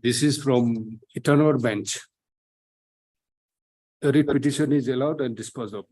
This is from eternal bench. A writ petition is allowed and disposed of.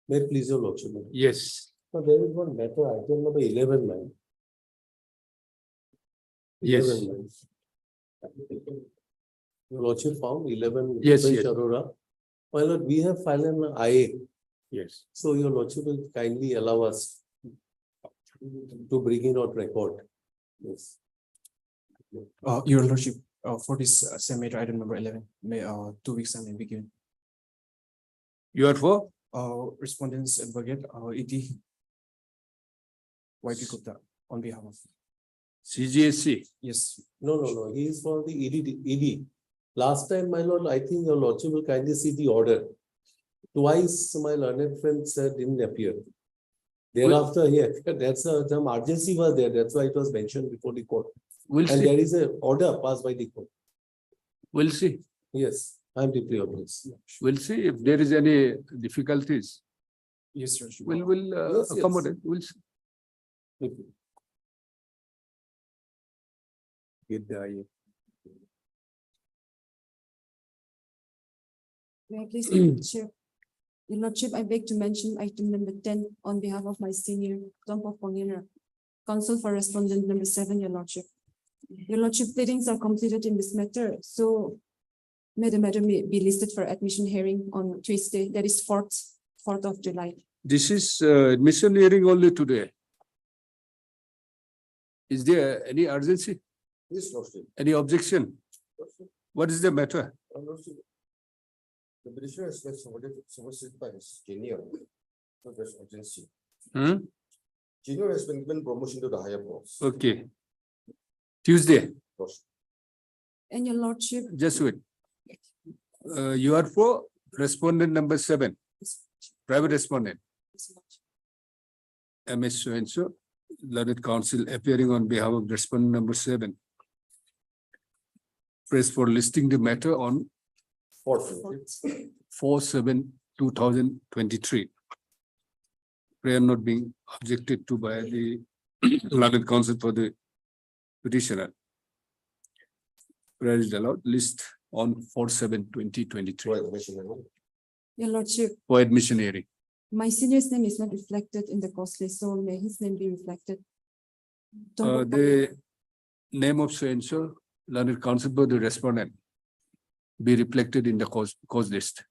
May it please your lordship. Yes. So there is one matter, item number 11, man. Yes. 11 lines. Your lordship found 11. Yes, Bench yes. Aurora. My lord, we have filed an IA. Yes. So your lordship will kindly allow us to bring in on record. Yes. Your lordship, for this same matter, item number 11, may 2 weeks time may be given. You are for? Respondents advocate, E.T. YP Gupta, on behalf of. CGSC. Yes, No. He is for the ED. Last time, my lord, I think your lordship will kindly see the order. Twice, my learned friend said didn't appear. Thereafter, he appeared. That's some urgency was there. That's why it was mentioned before the court. We'll And see. there is an order passed by the court. We'll see. Yes, I am deeply obvious. We'll see if there is any difficulties. yes, your lordship. We'll Yes. accommodate. We'll see. Get the IA. May I please, Chair? Your lordship, I beg to mention item number 10 on behalf of my senior, Tompo Pongina, counsel for respondent number 7, your lordship. Your lordship, pleadings are completed in this matter, so may the matter be listed for admission hearing on Tuesday, that is 4th of July. This is admission hearing only today. Is there any urgency? Yes, lordship. Any objection? What is the matter? The petitioner has been solicited by his junior. So there's urgency. Junior has been given promotion to the higher post. Okay. Tuesday, And your lordship, just wait. You are for respondent number 7, private respondent, MS so-and-so, learned counsel appearing on behalf of respondent number 7. Press for listing the matter on 4/7/2023. Prayer not being objected to by the learned counsel for the petitioner. Prayer is allowed. List on 4/7/2023 your lordship, for admission hearing. my senior's name is not reflected in the cost list, so may his name be reflected. Tompo The name of so-and-so, learned counsel for the respondent, be reflected in the cause list.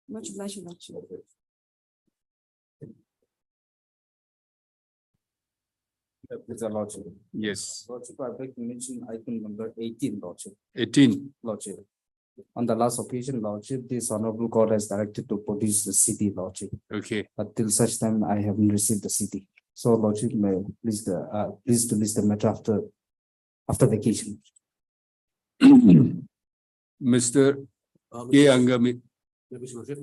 Much obliged, your lordship. Mr. Lordship. Yes, Lordship, I beg to mention item number 18, Lordship. 18. Lordship. On the last occasion, Lordship, this honorable court has directed to produce the CD, Lordship. Okay, But till such time, I haven't received the CD. So Lordship may please please to list the matter after vacation. Mr. Uh, K. Angami, Maybe Your Lordship,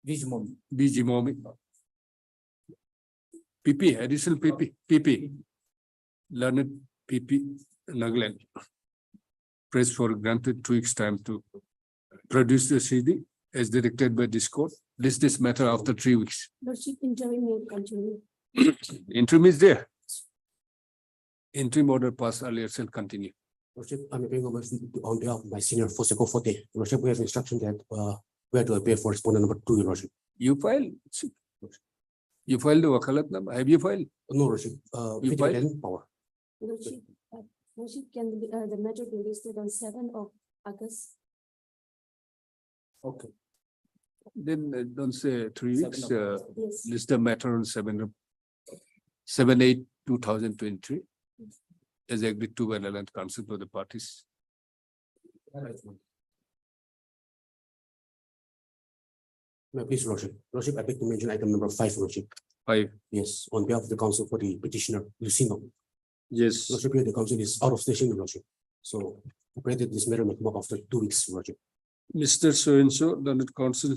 Vijmon. BG Momi. PP, additional PP. Learned PP, Nagaland. Press for granted 2 weeks time to produce the CD as directed by this court. List this matter after 3 weeks. Lordship, interim will continue. Interim is there. Interim order passed earlier shall continue. Lordship, I'm appearing on behalf of my senior for Seco 40. Lordship, we have instruction that we have to appear for respondent number 2, Your Lordship. You file. You filed the wakalat number. Have you filed? No, Lordship, You fit file? and power. Lordship, can the matter be listed on 7th of August? Okay. Then don't say 3 weeks. Yes. List the matter on 7/8/2023 as agreed to by the land council for the parties. May I please, Lordship. Lordship, I beg to mention item number 5, Lordship. 5. Yes, on behalf of the council for the petitioner, Lucino. Yes. Lordship, here the council is out of station, Your Lordship. So I pray that this matter may come up after 2 weeks, Your Lordship. Mr. So and so, learned counsel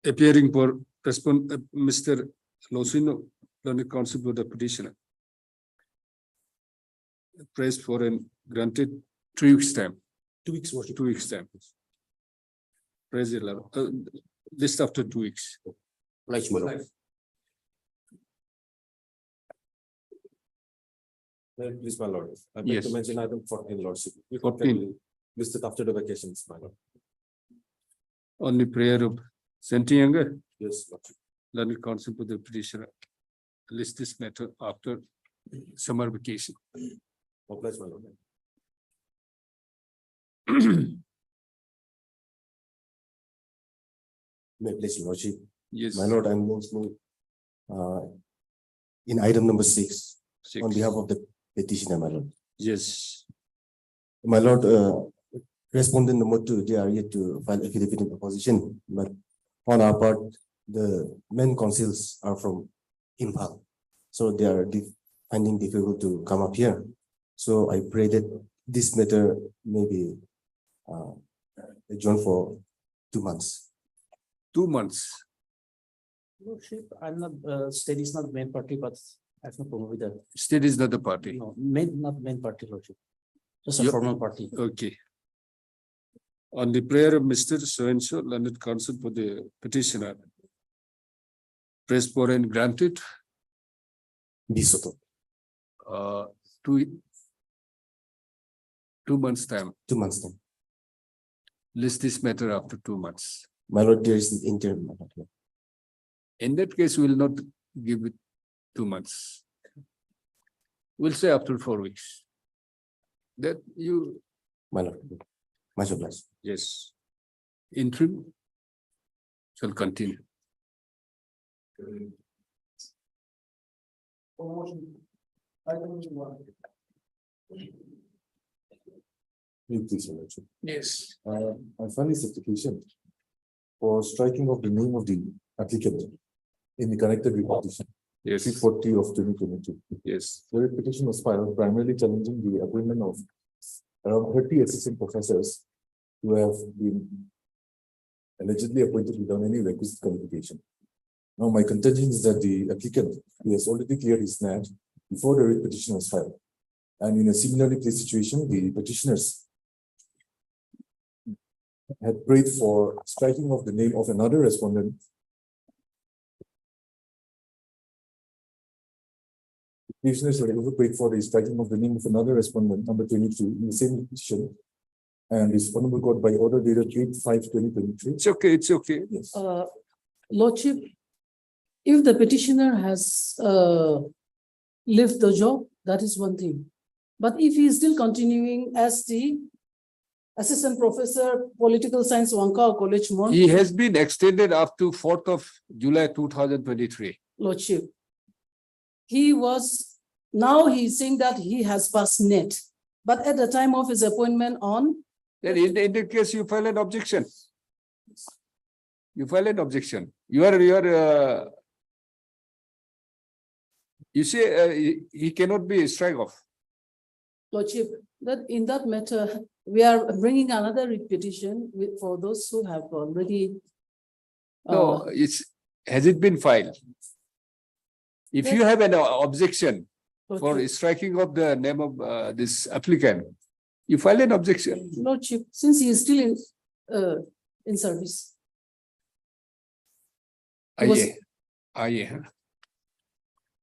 appearing for Mr. Losino, learned counsel for the petitioner. Praised for and granted 3 weeks time, 2 weeks, Lordship. 2 weeks time. Praise the Lord. List after 2 weeks. Obliged, my lord. Please, my lord. I beg Yes. to mention item 14, Lordship. If 14. listed after the vacations, my lord. Only prayer of Senti Younger, Yes, Lordship. learned counsel for the petitioner. List this matter after summer vacation. Obliged, my lord. May I please, Lordship. Yes. My lord, I'm also in item number 6 6. on behalf of the petitioner, my lord. Yes. My lord, respondent number 2, they are yet to file affidavit in opposition, but on our part, the main counsels are from Impal. So they are finding difficult to come up here. So I pray that this matter may be adjourned for 2 months. 2 months. Lordship, I'm not, state is not main party, but I have no problem with that. State is not the party. No, not main party, Lordship. Just a You- formal party. Okay. On the prayer of Mr. So and so, learned counsel for the petitioner. Pressed for and granted, Bisoto, 2 months time. 2 months time. List this matter after 2 months. My lord, there is an interim. My lord, here. In that case, we will not give it 2 months. We'll say after 4 weeks. That you, My lord, much obliged. yes. Interim shall continue. Please, your lordship. Yes. I find this application for striking of the name of the applicant in the connected with petition Yes, 340 of 2022. yes, The petition was filed primarily challenging the appointment of around 30 assistant professors who have been allegedly appointed without any requisite qualification. Now, my contention is that the applicant, he has already cleared his NAT before the writ petition was filed. And in a similarly placed situation, the petitioners had prayed for striking of the name of another respondent. Petitioners had also prayed for the striking of the name of another respondent, number 22, in the same petition. And this honorable court by order dated 8/5/2023. it's okay, it's okay. Yes. Lordship, if the petitioner has left the job, that is one thing. But if he is still continuing as the assistant professor, political science, Wankar College, Mon, He has been extended up to 4th of July 2023. Lordship, he was, now he's saying that he has passed net. But at the time of his appointment on, Then in that case, you file an objection. You file an objection. You say he cannot be strike off. Lordship, that in that matter, we are bringing another repetition for those who have already. No, has it been filed? If you have an objection for Lordship, striking of the name of this applicant, you file an objection. Lordship, since he is still in service. He was- Aye.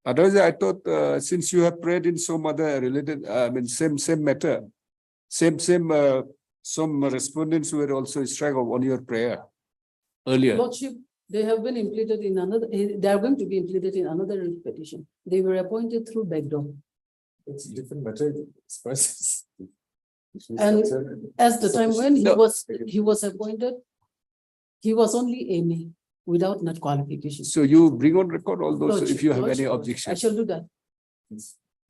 Otherwise, I thought since you have prayed in some other related, same matter, some respondents were also struck on your prayer earlier. Lordship, they have been implemented in another, they are going to be implemented in another petition. They were appointed through backdoor. It's a different matter. It's process. And As the time when No. he was appointed, he was only MA without net qualification. So you bring on record all those Lordship, if you have any Lordship, I objection. shall do that.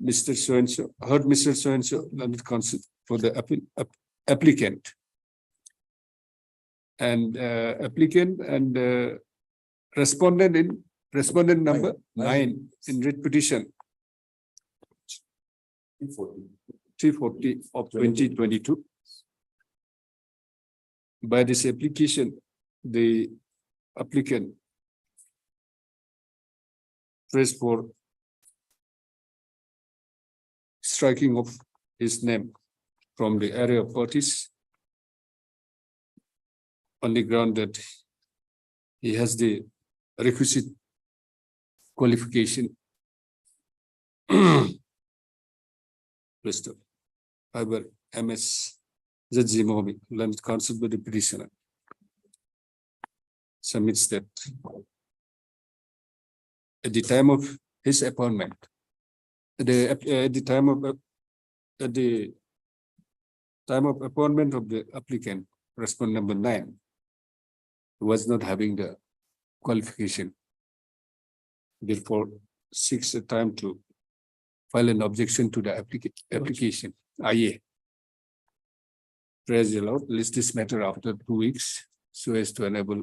Mr. So-and-so, heard Mr. So-and-so, learned counsel for the applicant. And applicant and respondent number nine in writ petition 340 of 2022. By this application, the applicant pressed for striking of his name from the area of parties on the ground that he has the requisite qualification. List of Fiber MS Zmomi, learned counsel by the petitioner. Submits that at the time of his appointment, at the time of appointment of the applicant, respondent number 9, was not having the qualification. Therefore, seeks a time to file an objection to the application. Aye. Praise the Lord. List this matter after 2 weeks so as to enable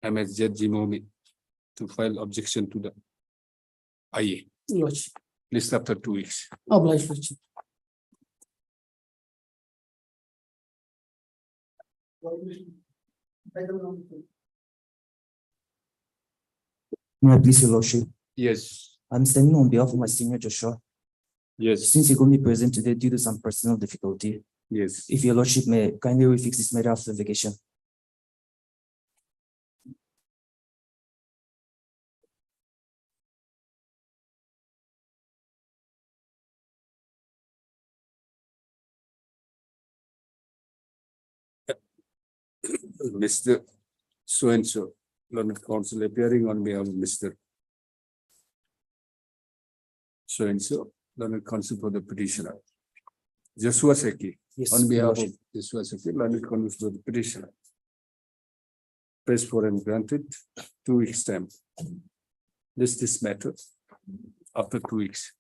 MSZ Jimomi to file objection to the Aye. Lordship, List after 2 weeks. obliged, Lordship. May I please, your lordship? Yes. I'm standing on behalf of my senior Joshua. Yes. Since he couldn't be present today due to some personal difficulty, Yes. if your lordship may kindly refix this matter after vacation. Mr. So-and-so, learned counsel appearing on behalf of Mr. So-and-so, learned counsel for the petitioner. Joshua Seki, Yes, on your behalf of lordship. Joshua Seki, learned counsel for the petitioner. Pressed for and granted 2 weeks time. This matter after 2 weeks.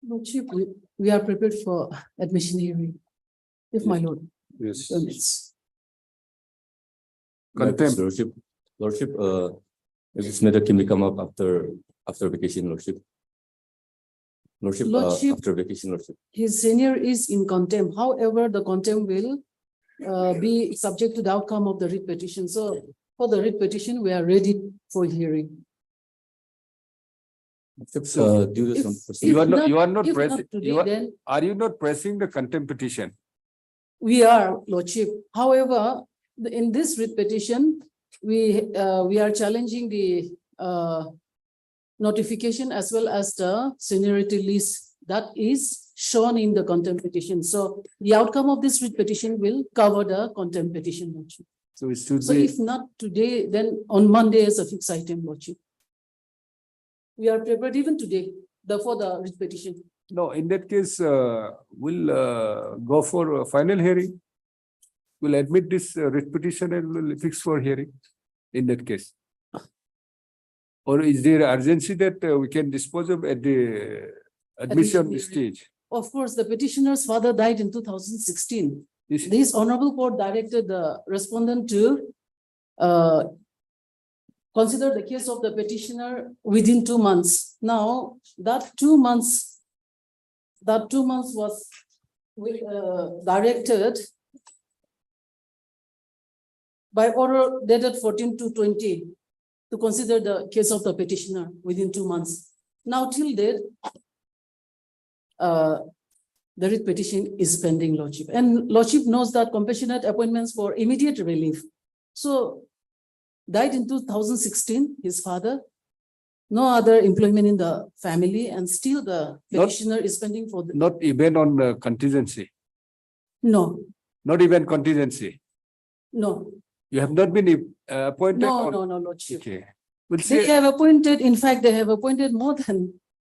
Lordship, we are prepared for admission hearing. If my lord Yes. permits. Contempt. Lordship, this matter can come up after vacation, Lordship. Lordship, Lordship. after vacation, Lordship. His senior is in contempt. However, the contempt will be subject to the outcome of the writ petition. So for the writ petition, we are ready for hearing. Due to some If- personal- You are not If pressing, not today, then are you not pressing the contempt petition? we are, Lordship. However, in this writ petition, we are challenging the notification as well as the seniority list that is shown in the contempt petition. So the outcome of this writ petition will cover the contempt petition, Lordship. So it should So be, if not today, then on Monday as a fixed item, Lordship. We are prepared even today, for the writ petition. no, in that case, we'll go for a final hearing. will admit this writ petition and will fix for hearing in that case. Or is there urgency that we can dispose of at the admission hearing. stage? Of course, the petitioner's father died in 2016. Is- This honorable court directed the respondent to consider the case of the petitioner within 2 months. Now, that 2 months was directed by order dated 14/2/20 to consider the case of the petitioner within 2 months. Now, till date, the writ petition is pending, Lordship. And Lordship knows that compassionate appointments for immediate relief. So died in 2016, his father. No other employment in the family, and still the petitioner is pending for the, Not even on contingency, no, not even contingency. no, You have not been appointed? no, on- no, no, Lordship. Okay. We'll They see. have appointed, in fact, they have appointed more than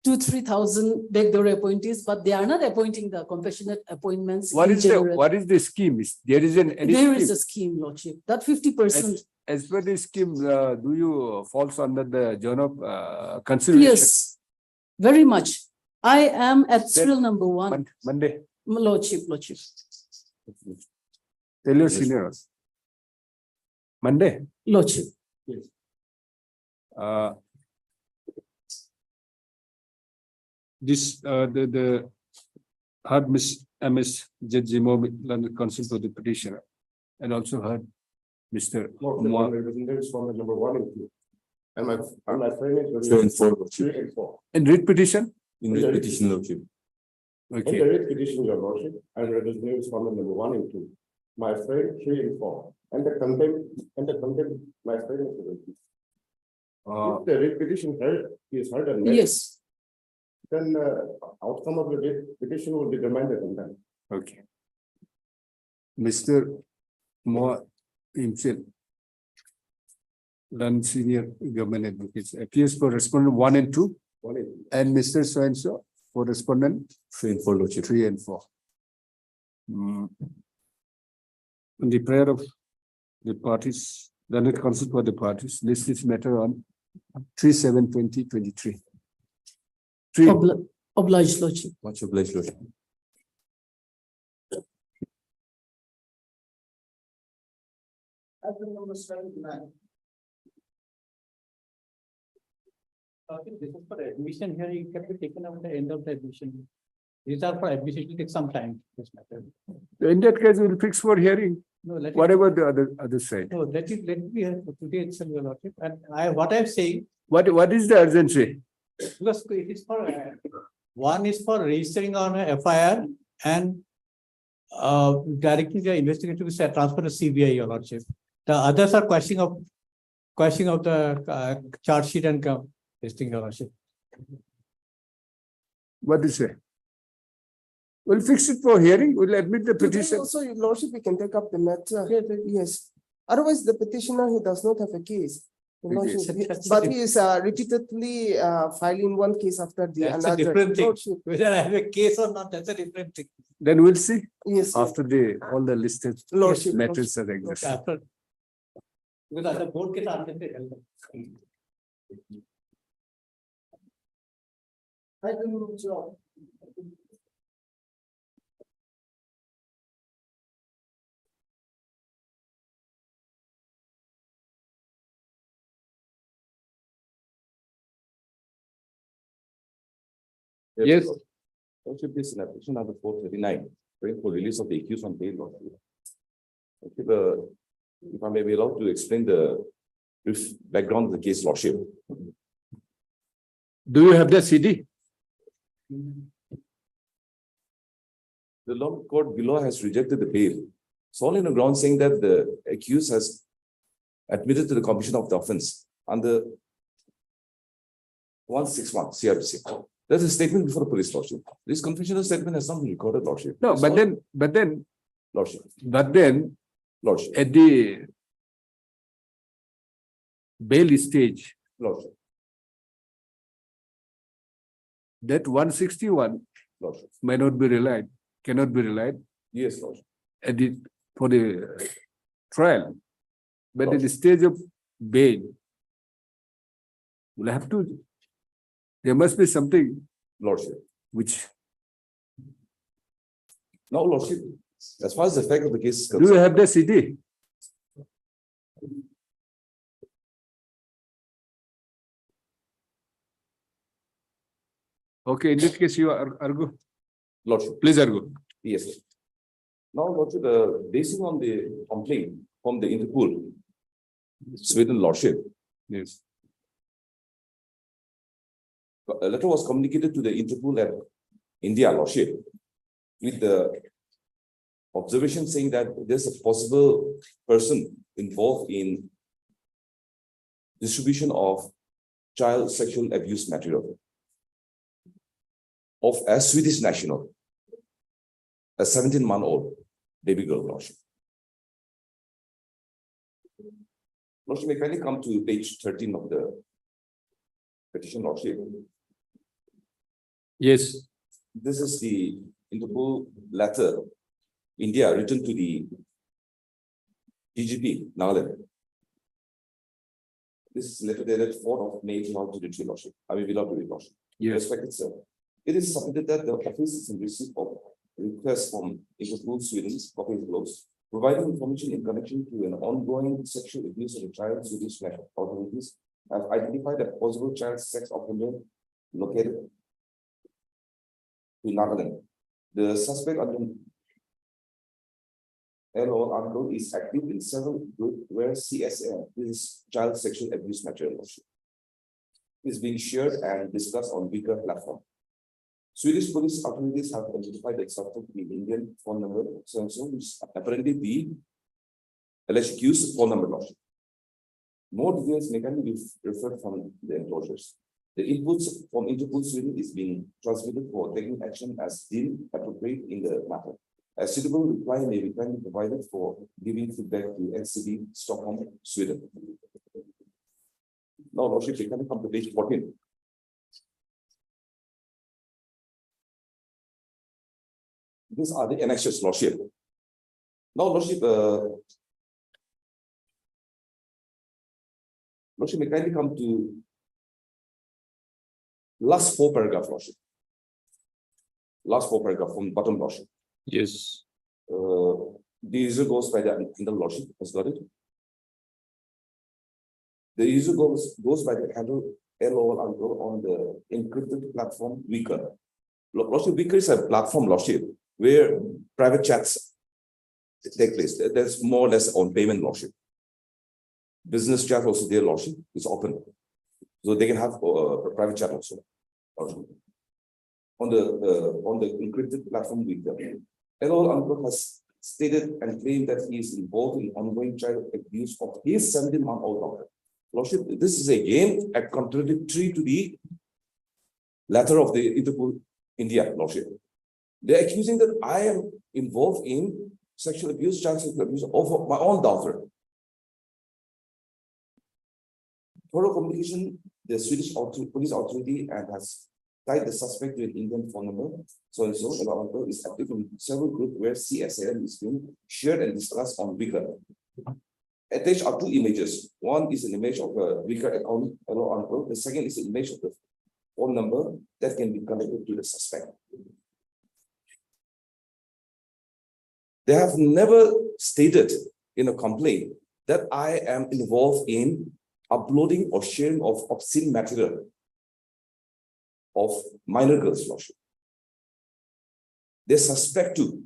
2,000-3,000 backdoor appointees, but they are not appointing the compassionate appointments What in is the, general. what is the scheme? There is any There is scheme? a scheme, Lordship, that 50%. As per the scheme, do you falls under the zone of consideration? Yes, very much. I am at serial number 1, Monday, Lordship. tell your seniors. Monday. Lordship. This, the heard Miss MS Judge Momi, London Council for the petitioner, and also heard Mr. Mo- Representatives from the number 1 and 2. And my friend is. 3 and 4, Lordship. 3 and 4. and read petition? In writ petition, Lordship. In Okay, the writ petition, your lordship, and representatives from the number 1 and 2. My friend 3 and 4. And the contempt, my friend is. ready. If the writ petition is heard and read, Yes, then outcome of the writ petition will be demanded on that. okay. Mr. Mo himself, London Senior Government Advocates, appears for respondent 1 and 2, 1 and 2. and Mr. So-and-so for respondent 3 and 4, Lordship. 3 and 4. In the prayer of the parties, the net council for the parties, list this matter on 3/7/2023. 3, obliged, Lordship. Much obliged, Lordship. This is for admission here, it can be taken out at the end of the admission. These are for admission, it will take some time, this matter. in that case, we'll fix for hearing, No, let it, whatever the other side. no, let me here for today itself, your lordship, and what I'm saying, What is the urgency? because it is for, one is for registering on a FIR and directing the investigation to transfer to CBI, your lordship. The others are questioning of the charge sheet and testing, your lordship. What do you say? We'll fix it for hearing, we'll admit the Today petition. also, your lordship, we can take up the matter. Yes. Otherwise, the petitioner, he does not have a case. Your Okay. lordship, That's but a he is repeatedly filing one case after the That's a another. different thing. Lordship, Whether I have a case or not, that's a different thing. Then we'll see yes. after all the listed Lordship. matters are exhausted. After. Because the board case are. I don't know, Joe. Yes. Lordship, this is an application number 439, praying for release of the accused on bail, Lordship. Lordship, if I may be allowed to explain the brief background of the case, Lordship. Do you have the CD? The law court below has rejected the bail, solely on the ground saying that the accused has admitted to the commission of the offence under 161 CRPC. There's a statement before the police, Lordship. This confessional statement has not been recorded, Lordship. No, It's but all- then, Lordship, Lordship, at the bail stage, Lordship, that 161 Lordship. may not be relied, cannot be relied Yes, Lordship. at the for the trial. But at the stage of bail, we'll have to, there must be something Lordship. which, No, Lordship, as far as the fact of the case is do you concerned, have the CD? Okay, in this case, you are, argue, Lordship, please argue. yes. Now, Lordship, basing on the complaint from the Interpol, Sweden Lordship, Yes. a letter was communicated to the Interpol at India Lordship with the observation saying that there's a possible person involved in distribution of child sexual abuse material of a Swedish national, a 17-month-old baby girl, Lordship. Lordship, may kindly come to page 13 of the petition, Lordship. Yes. This is the Interpol letter, India, written to the DGP, Nagaland. This is letter dated 4th of May 2023, Lordship. I mean, without the Lordship. Yes. Respected sir, it is submitted that the office is in receipt of request from Interpol Sweden, copy enclosed, providing information in connection to an ongoing sexual abuse of a child. Swedish national authorities have identified a possible child sex offender located in Nagaland. The suspect under LO article is active in several groups where CSM, this is child sexual abuse material, is being shared and discussed on weaker platform. Swedish police authorities have identified the suspect to be Indian phone number, so which apparently the alleged accused phone number. More details may be referred from the enclosures. The inputs from Interpol Sweden is being transmitted for taking action as deemed appropriate in the matter. A suitable reply may be kindly provided for giving feedback to NCB Stockholm, Sweden. Now, Lordship, we can come to page 14. These are the annexures, Lordship. Now, Lordship, Lordship, may kindly come to last 4 paragraph, Lordship. Last 4 paragraph from bottom, Lordship. Yes. The user goes by the handle, Lordship, has got it. The user goes by the handle LOL on the encrypted platform Weaker. Lordship, Weaker is a platform, Lordship, where private chats take place. That's more or less on payment, Lordship. Business chat also there, Lordship, is open. So they can have private chat also. On the encrypted platform Weaker. LOL uncle has stated and claimed that he is involved in ongoing child abuse of his 17-month-old daughter. Lordship, this is again a contradictory to the letter of the Interpol India, Lordship. They are accusing that I am involved in sexual abuse, child sexual abuse of my own daughter. For communication, the Swedish police authority and has tied the suspect to an Indian phone number. So and so, the is active in several groups where CSM is being shared and discussed on Weaker. Attached are 2 images. One is an image of a Weaker account, hello uncle. The second is an image of the phone number that can be connected to the suspect. They have never stated in a complaint that I am involved in uploading or sharing of obscene material of minor girls, Lordship. They suspect too.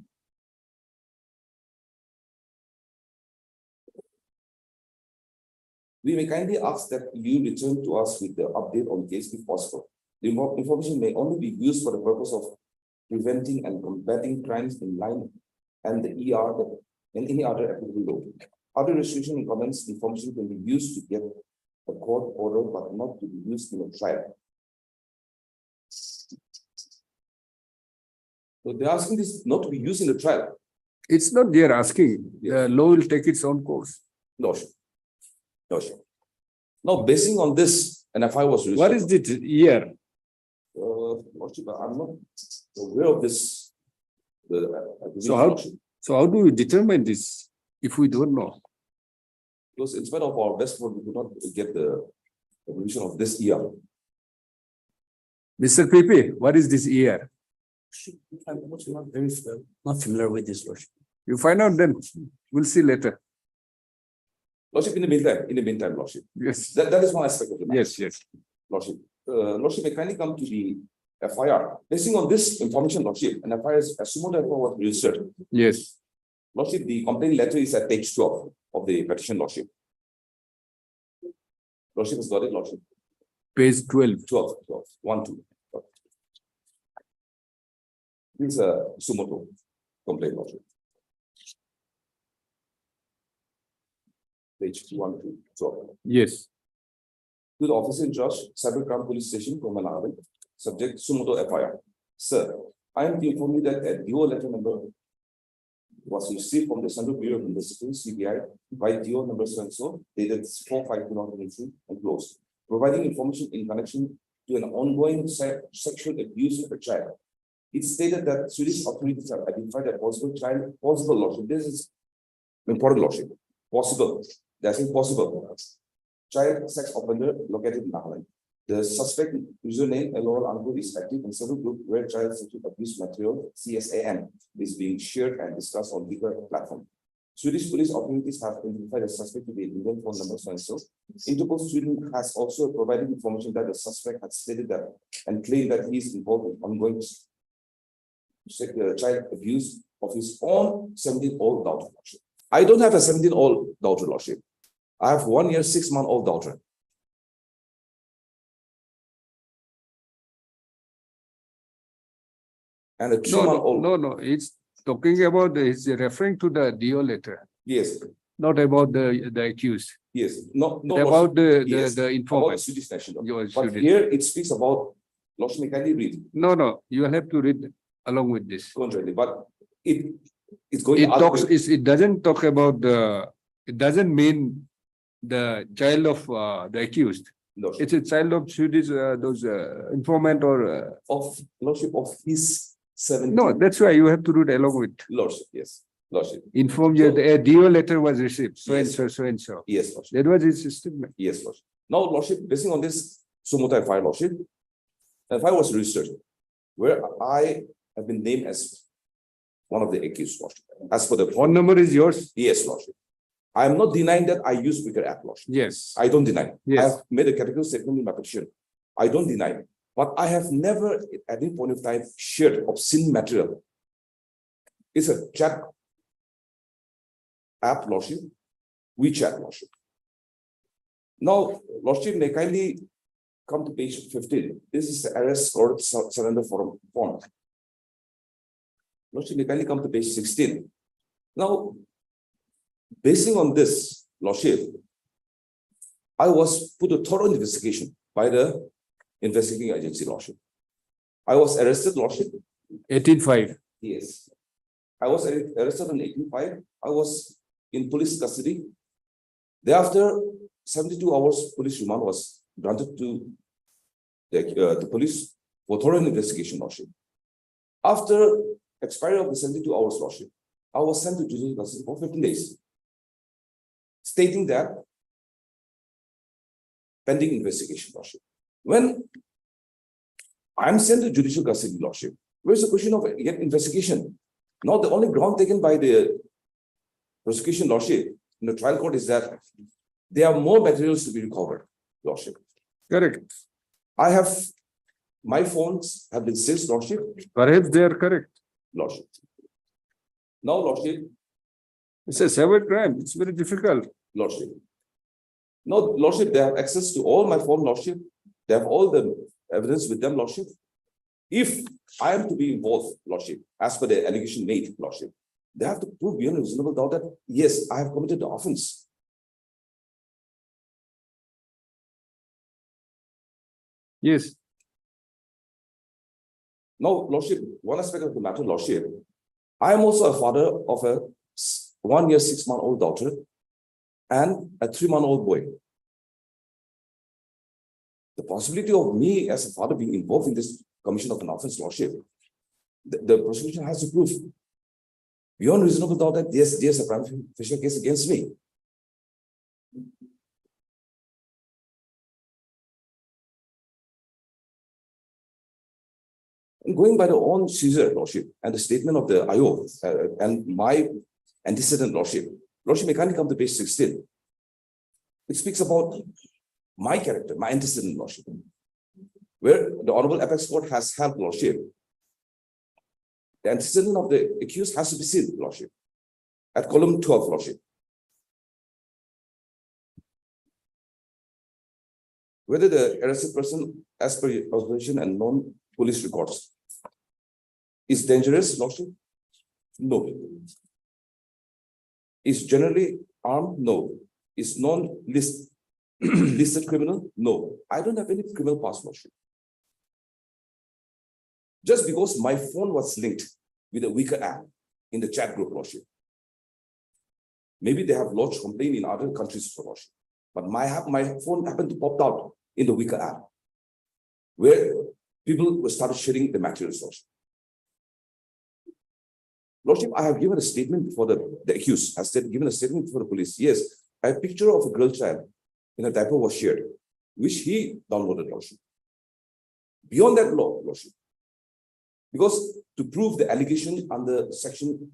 We may kindly ask that you return to us with the update on the case if possible. The information may only be used for the purpose of preventing and combating crimes in line and the ER and any other applicable law. Other restriction and comments information can be used to get a court order, but not to be used in a trial. So they're asking this not to be used in the trial. It's not they're asking. Law will take its own course. No, sure. No, sure. Now, basing on this, and if I was What is the year? Lordship, I'm not aware of this. So So how do we determine this if we don't know? Because in spite of our best effort, we could not get the evolution of this year. Mr. PP, what is this year? I'm not familiar with this, Lordship. You find out then, we'll see later. Lordship, in the meantime, Lordship, Yes, that is one aspect of the matter. yes. Lordship, Lordship may kindly come to the FIR. Basing on this information, Lordship, and FIR is assumed that was registered. Yes. Lordship, the complaint letter is at page 12 of the petition, Lordship. Lordship has got it, Lordship. Page 12. 12, 1, 2. This is a sumoto complaint, Lordship. Page 1, 2, 12. Yes. To the officer in charge, Cybercrime Police Station, Kohima, subject sumoto FIR. Sir, I am to inform you that a DO letter number was received from the Central Bureau of Investigation (CBI) by DO number so dated 4/5/2023 and closed, providing information in connection to an ongoing sexual abuse of a child. It stated that Swedish authorities have identified a possible lordship. This is important, lordship. Possible. That's impossible. Child sex offender located in Nagaland. The suspect username LOL Ankur is active in several groups where child sexual abuse material (CSAM) is being shared and discussed on bigger platform. Swedish police authorities have identified a suspect to be Indian phone number so. Interpol Sweden has also provided information that the suspect had stated that and claimed that he is involved in ongoing child abuse of his own 17-year-old daughter. I don't have a 17-year-old daughter, lordship. I have 1 year, 6-month-old daughter. And a 2-month-old. No, it's talking about, it's referring to the DO letter, Yes, not about the accused. yes. No, About the yes, about the informant. Swedish national. Your But student. here it speaks about lordship. Can you read No, you will have to read along with this. contrarily? But it's going. It other talks, way. it doesn't talk about it doesn't mean the child of the accused. Lordship. It's a child of Swedish, those informant or. Of lordship of his 17. No, that's why you have to read along with. Lordship, yes. Lordship, Inform you the DO letter was received, so and Yes. so, so and so. yes, lordship, That was his statement. yes, lordship. Now, lordship, basing on this Sumota FI, lordship, FI was registered, where I have been named as one of the accused, lordship. As for the Phone number is yours? yes, lordship. I am not denying that I use Wicker app, lordship. Yes. I don't deny. Yes. I have made a categorical statement in my petition. I don't deny. But I have never at any point of time shared obscene material. It's a chat app, lordship, WeChat, lordship. Now, lordship may kindly come to page 15. This is the arrest or surrender form. Lordship may kindly come to page 16. Now, basing on this, lordship, I was put a thorough investigation by the investigating agency, lordship. I was arrested, lordship. 18.5. Yes. I was arrested on 18.5. I was in police custody. Thereafter, 72 hours police remand was granted to the police for thorough investigation, lordship. After expiry of the 72 hours, lordship, I was sent to judicial custody for 15 days, stating that pending investigation, lordship. When I'm sent to judicial custody, lordship, where's the question of yet investigation? Now, the only ground taken by the prosecution, lordship, in the trial court is that there are more materials to be recovered, lordship. Correct. I have, my phones have been seized, lordship, Perhaps they are correct. lordship. Now, lordship, It's a cyber crime. It's very difficult. lordship. Now, lordship, they have access to all my phone, lordship. They have all the evidence with them, lordship. If I am to be involved, lordship, as per the allegation made, lordship, they have to prove beyond a reasonable doubt that, yes, I have committed the offense. Yes. Now, lordship, one aspect of the matter, lordship, I am also a father of a 1 year, 6-month-old daughter and a 3-month-old boy. The possibility of me as a father being involved in this commission of an offense, lordship, the prosecution has to prove beyond reasonable doubt that yes, there's a prima facie case against me. And going by the own Caesar lordship and the statement of the IO and my antecedent lordship may kindly come to page 16. It speaks about my character, my antecedent lordship, where the Honorable Apex Court has held lordship. The antecedent of the accused has to be seen, lordship, at column 12, lordship. Whether the arrested person, as per observation and non-police records, is dangerous, lordship? No. Is generally armed? No. Is non-listed criminal? No. I don't have any criminal past, lordship. Just because my phone was linked with a weaker app in the chat group, lordship. Maybe they have lodged complaint in other countries, lordship. But my phone happened to pop out in the weaker app, where people started sharing the materials, lordship. Lordship, I have given a statement before the accused has given a statement before the police. Yes, a picture of a girl child in a diaper was shared, which he downloaded, lordship. Beyond that law, lordship. Because to prove the allegation under section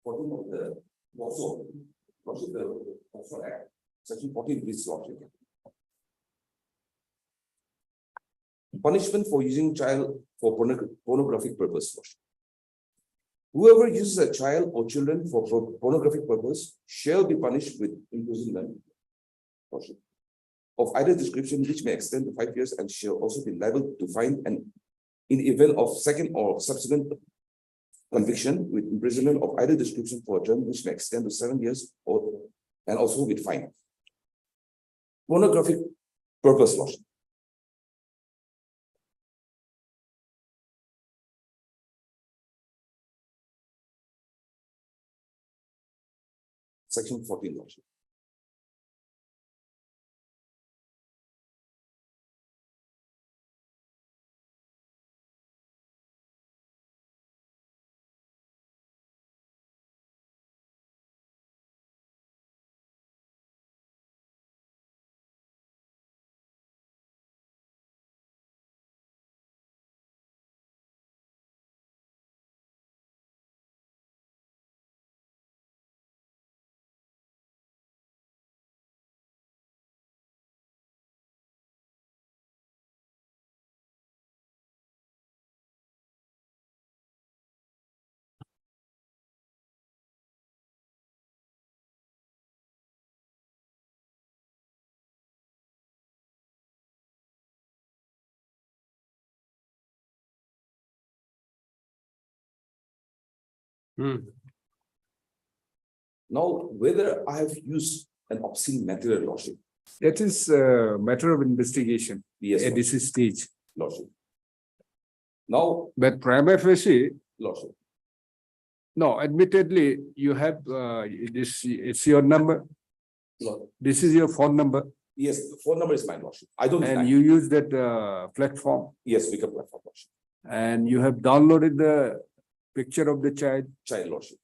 14 of the also Act, section 14 reads, lordship. Punishment for using child for pornographic purpose, lordship. Whoever uses a child or children for pornographic purpose shall be punished with imprisonment, lordship, of either description which may extend to 5 years and shall also be liable to fine and in the event of second or subsequent conviction with imprisonment of either description for a term which may extend to 7 years and also with fine. Pornographic purpose, lordship. Section 14, lordship. Now, whether I have used an obscene material, lordship. That is a matter of investigation Yes, at this stage. lordship. Now, But prima facie, lordship. no, admittedly, you have it's your number. Lord. This is your phone number Yes, the phone number is mine, lordship. I don't deny. and you use that platform Yes, we can platform, lordship. and you have downloaded the picture of the child. Child, lordship.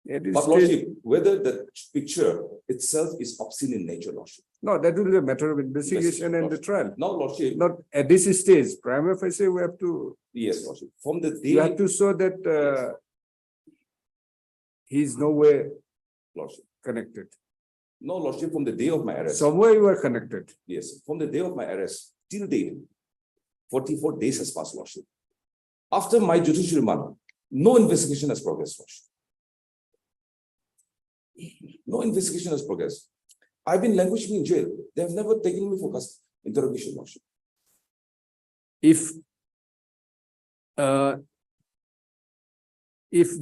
At this But stage- lordship, whether the picture itself is obscene in nature, lordship. No, that will be a matter of investigation and the trial. Now, lordship, Not at this stage, prima facie, we have to, yes, lordship, from the you have day, to show that he is no way lordship. connected. No, lordship, from the day of my arrest. Somewhere you are connected. Yes, from the day of my arrest till date, 44 days has passed, lordship. After my judicial remand, no investigation has progressed, lordship. No investigation has progressed. I've been languishing in jail. They have never taken me for interrogation, lordship. If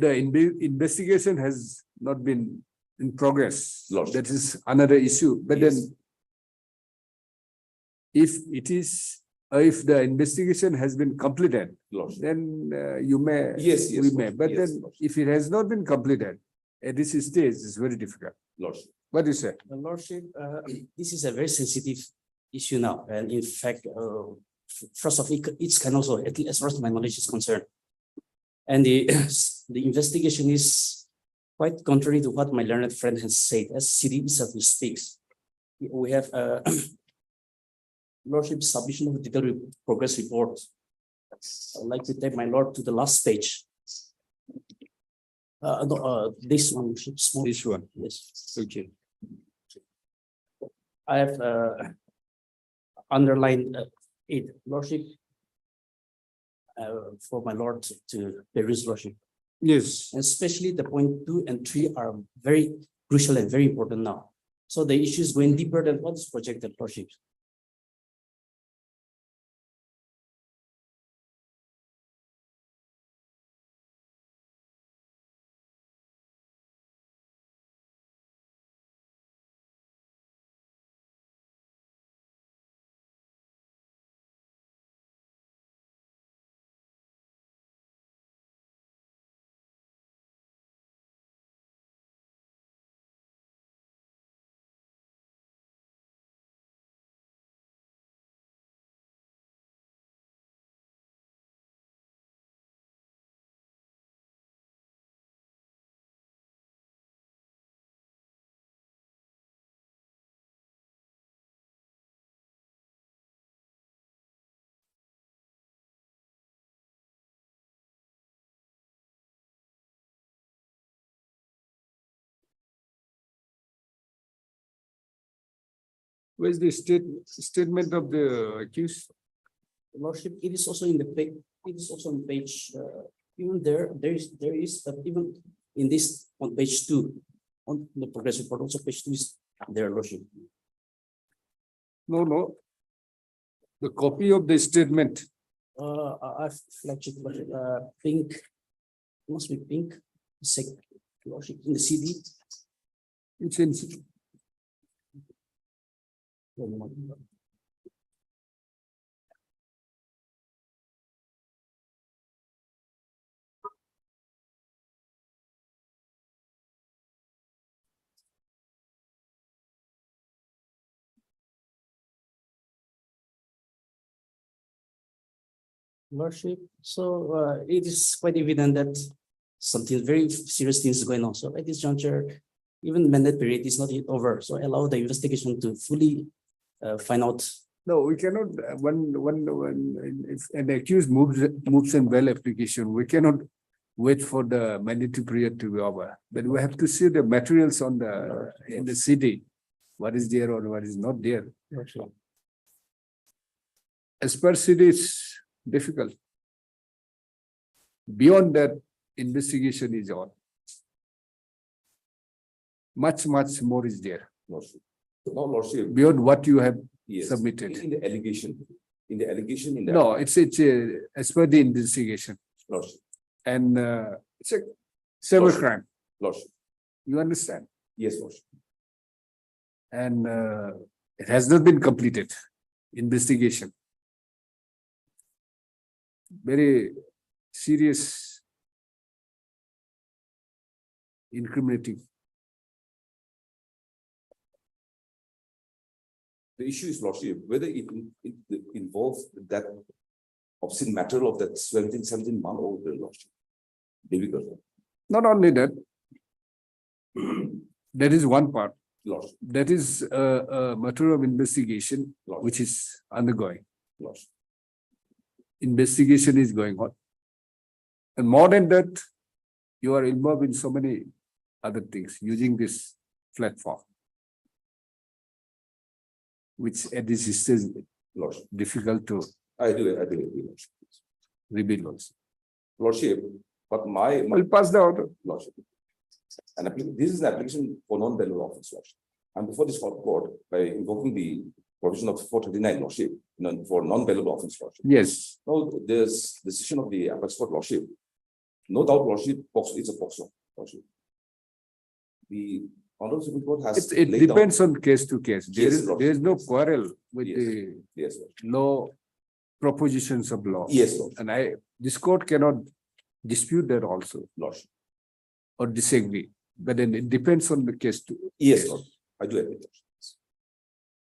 the investigation has not been in progress, Lordship. that is another issue. But Yes. then if it is, if the investigation has been completed, Lordship. then you may, Yes, yes, we may. lordship. But Yes, then lordship. if it has not been completed, at this stage, it's very difficult. Lordship. What do you say? Your Lordship, this is a very sensitive issue now, and in fact, first of its kind also, at least as far as my knowledge is concerned. And the the investigation is quite contrary to what my learned friend has said, as CD itself speaks. We have Lordship submission of detailed progress report. I'd like to take my lord to the last page. No, this one, small. This one, Yes. okay. I have underlined it, Lordship. For my lord to peruse, Lordship. Yes, Especially the point 2 and 3 are very crucial and very important now. So the issue is going deeper than what is projected, Lordship. where's the statement of the accused? Lordship, it is also in the page, it is also on page, even there is, even in this, on page 2, on the progress report, also page 2 is there, Lordship. No. The copy of the statement, I've flagship, pink, must be pink, Lordship, in the CD. it's in, Lordship, so it is quite evident that something very serious things is going on. So at this juncture, even mandate period is not yet over. So allow the investigation to fully find out. no, we cannot, if an accused moves in bail application, we cannot wait for the mandatory period to be over. But we have to see the materials on the, in the CD, what is there or what is not there. As per CD, it's difficult. Beyond that, investigation is on. Much more is there, Lordship. No, Lordship. beyond what you have Yes. submitted. In the allegation, in the. No, it's as per the investigation, Lordship, and it's a cyber crime, Lordship, you understand? yes, Lordship. And it has not been completed, investigation. Very serious, incriminating. The issue is, Lordship, whether it involves that obscene matter of that 17-month-old girl, Lordship. Difficult, Not only that, that is one part. Lordship, That is a matter of investigation, Lordship, which is undergoing. Lordship. Investigation is going on. And more than that, you are involved in so many other things using this platform, which at this stage Lordship. difficult to I do agree, Lordship. reveal also. Lordship, but my I'll pass the order. Lordship. This is an application for non-bailable offence, Lordship. And before this court, by invoking the provision of 439, Lordship, for non-bailable offence, Lordship. Yes, Now, there's decision of the Apex Court, Lordship. No doubt, Lordship, it's a POXO, Lordship. The Honorable Supreme Court has. it laid down- depends on case to case. Yes, Lord. There is no quarrel with Yes. the Yes, Lord. law propositions of law. Yes, Lord. And this court cannot dispute that also Lordship. or disagree. But then it depends on the case to. Yes, case. Lord. I do agree. Lordship.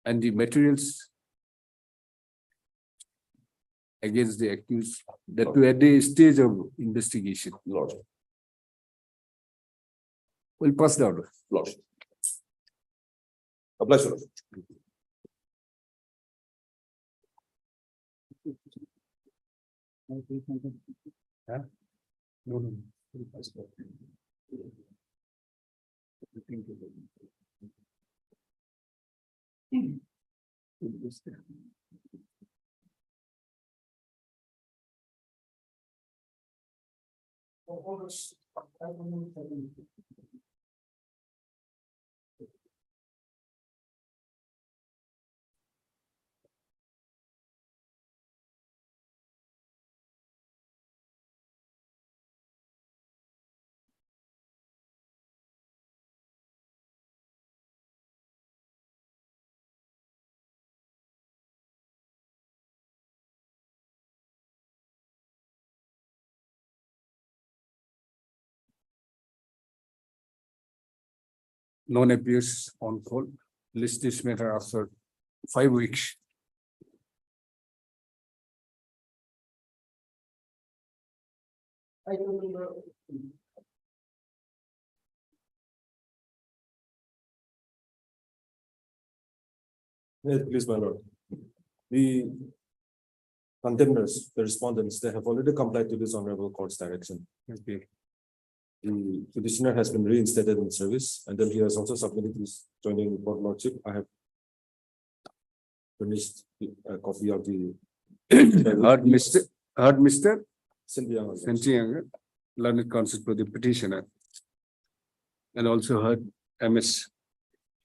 And the materials against the accused, that to at the stage of investigation. Lordship. We'll pass the order. Lordship. Applies, Lordship. None appears on call. List this matter after 5 weeks. Yes, please, my lord. The contenders, the respondents, they have already complied to this honorable court's direction. Okay. The petitioner has been reinstated in service, and then he has also submitted his joining report, lordship. I have finished a copy of the. Heard Mr. Cynthia. Sentianga, learned counsel for the petitioner. And also heard MS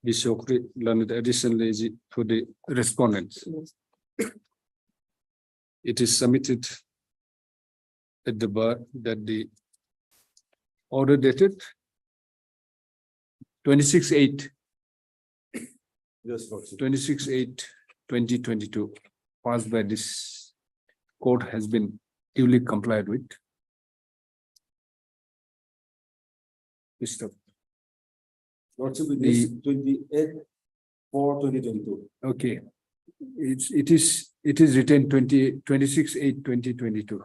Bishokri, learned additional AG for the respondents. It is submitted at the bar that the order dated 26/8, Yes, lordship. 26/8/2022 passed by this court has been duly complied with. Mr. Lordship, it is 28/4/2022. Okay. It is written 26/8/2022.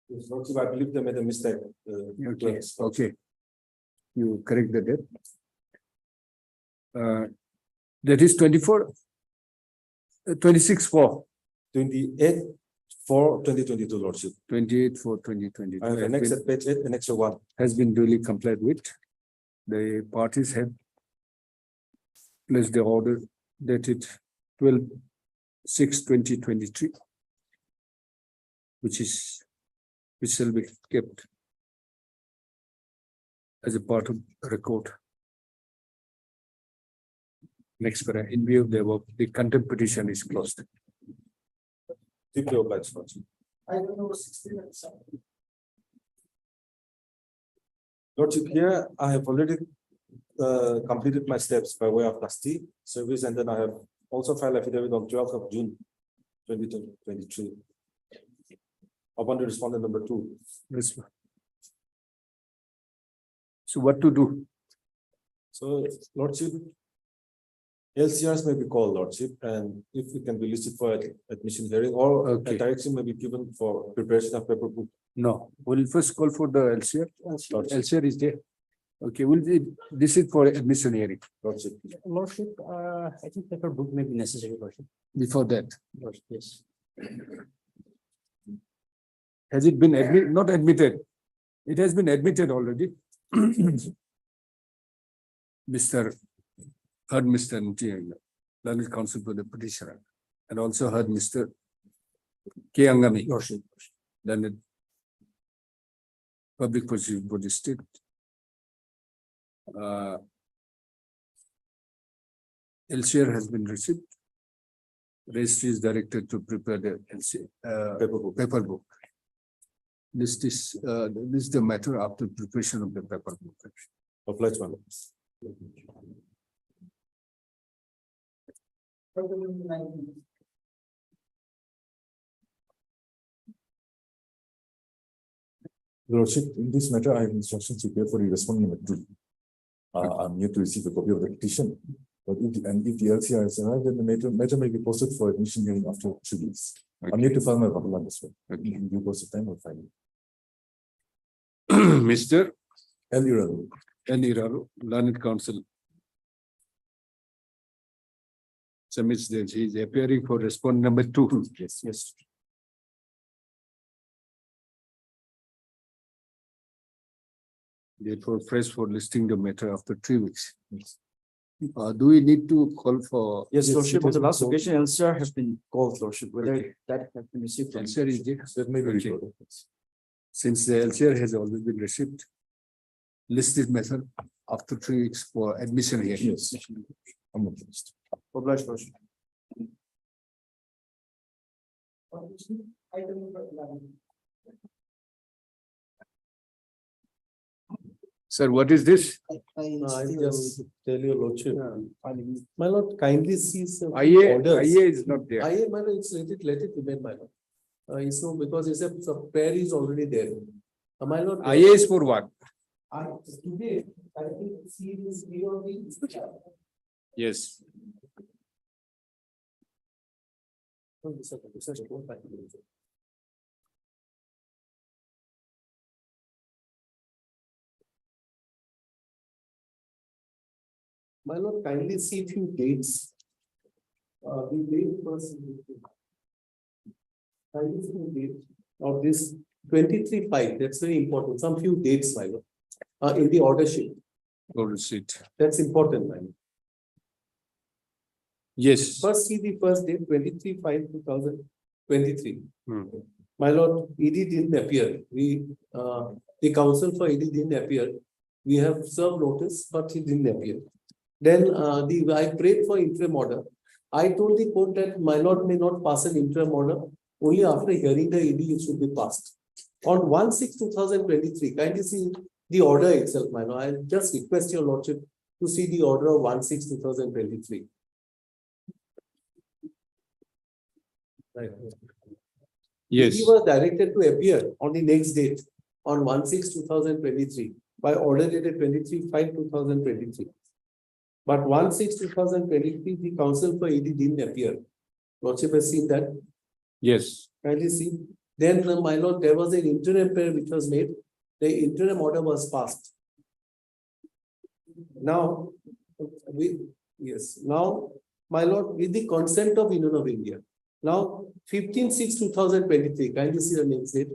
Yes, lordship, I believe they made a mistake. Okay, Yes. okay. You correct the date. That is 26/4, 28/4/2022, lordship. 28/4/2022. I have annexed at page 8, annex 1. Has been duly complied with. The parties have placed the order dated 12/6/2023, which shall be kept as a part of record. Next, para in view of the above, the contempt petition is closed. Deeply obliged, lordship. Lordship, here I have already completed my steps by way of trustee service, and then I have also filed affidavit on 12th of June 2023. Upon the respondent number 2. Yes, ma'am. So what to do? So, lordship, LCRs may be called, lordship, and if it can be listed for admission hearing, or Okay. a direction may be given for preparation of paper book. No, we'll first call for the LCR. Lordship. LCR is there. Okay, this is for admission hearing. Lordship. Lordship, I think paper book may be necessary, Lordship. Before that, Lordship, yes. has it been not admitted? It has been admitted already. Heard Mr. Ntianga, learned counsel for the petitioner, and also heard Mr. K. Angami, Lordship. learned public prosecutor for the state. LCR has been received. Registry is directed to prepare the paper book. This is the matter after preparation of the paper book. Obliged, madam. Lordship, in this matter, I have instructions to prepare for the respondent number 2. I'm yet to receive a copy of the petition, but if the LCR is arrived, then the matter may be posted for admission hearing after 2 weeks. I'm yet to file my report as well. In due course of time, I'll file it. Mr. and Iraru. N. Iraru, Learned Counsel. Submits that he is appearing for respondent number 2. Yes, yes. Therefore, press for listing the matter after 3 weeks. Do we need to call for? Yes, Lordship, on the last call- occasion, LCR has been called, Lordship, whether Okay. that has been received. from- LCR is there? That may be Okay. recorded. Since the LCR has always been received, list this matter after 3 weeks for admission here. Yes. I'm not finished. Obliged, Lordship. Sir, what is this? I just tell you, Lordship. My lord, kindly see some IA orders. is not there. IA, my lord, let it remain, my lord. It's no, because it's a prayer is already there. My lord. IA is for what? Today, I think see this video of the. Yes. My lord, kindly see few dates. The date first. Kindly see the date of this 23/5, that's very important, some few dates, my lord. In the order sheet, Or receipt. that's important, my lord. Yes. First, see the first date, 23/5/2023. Hmm. My lord, ED didn't appear. The counsel for ED didn't appear. We have served notice, but he didn't appear. Then, I prayed for interim order. I told the court that my lord may not pass an interim order. Only after hearing the ED, it should be passed. On 1/6/2023, kindly see the order itself, my lord. I just request your lordship to see the order of 1/6/2023. Right. Yes. He was directed to appear on the next date on 1/6/2023 by order dated 23/5/2023. But 1/6/2023, the counsel for ED didn't appear. Lordship has seen that. Yes. Kindly see. Then, my lord, there was an interim prayer which was made. The interim order was passed. Now, now, my lord, with the consent of Union of India. Now, 15/6/2023, kindly see the next date.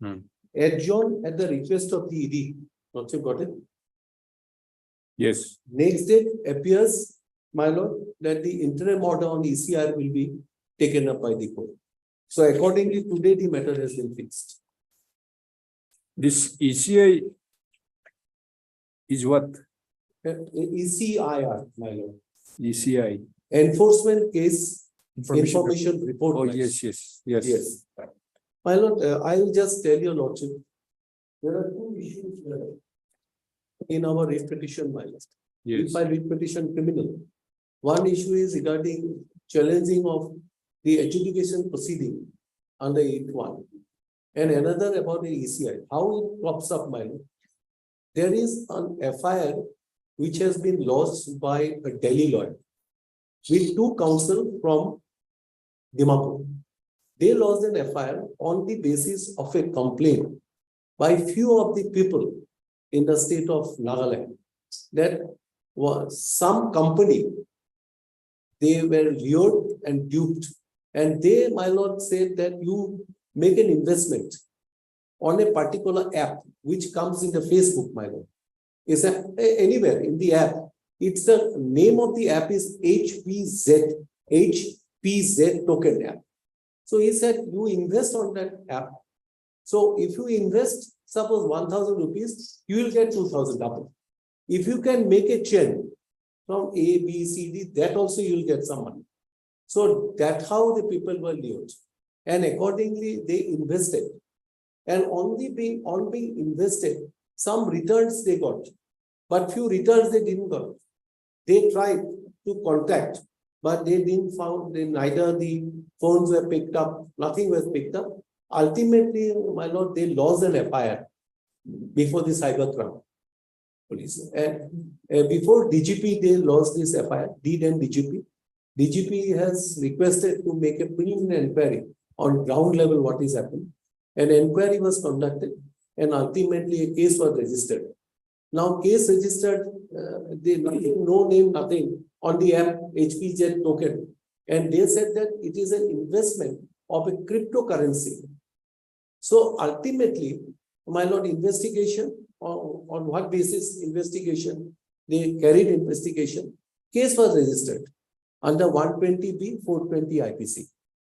Hmm. Adjourned at the request of the ED. Lordship got it? Yes. Next date appears, my lord, that the interim order on ECR will be taken up by the court. So accordingly, today the matter has been fixed. This ECI is what? ECIR, my lord. ECI. Enforcement case information report. Oh, my lord. yes. Yes. My lord, I will just tell your lordship. There are two issues in our writ petition, my lord. Yes. If I writ petition criminal. One issue is regarding challenging of the adjudication proceeding under 8(1). And another about the ECI, how it pops up, my lord. There is an FIR which has been lodged by a Delhi lawyer with two counsel from Dimapur. They lodged an FIR on the basis of a complaint by few of the people in the state of Nagaland that was some company, they were lured and duped. And they, my lord, said that you make an investment on a particular app which comes in the Facebook, my lord. Is anywhere in the app. It's the name of the app is HPZ token app. So he said, you invest on that app. So if you invest, suppose 1,000 rupees, you will get 2,000 double. If you can make a chain from A, B, C, D, that also you will get some money. So that's how the people were lured. And accordingly, they invested. And on being invested, some returns they got, but few returns they didn't got. They tried to contact, but they didn't found, neither the phones were picked up, nothing was picked up. Ultimately, my lord, they lost an FIR before the cybercrime police. And before DGP, they lost this FIR, deed and DGP. DGP has requested to make a preliminary inquiry on ground level what is happening. An inquiry was conducted. and ultimately a case was registered. Now case registered, they nothing, no name, nothing on the app HPZ token. And they said that it is an investment of a cryptocurrency. So ultimately, my lord, investigation, on what basis investigation? They carried investigation. Case was registered under 120B 420 IPC.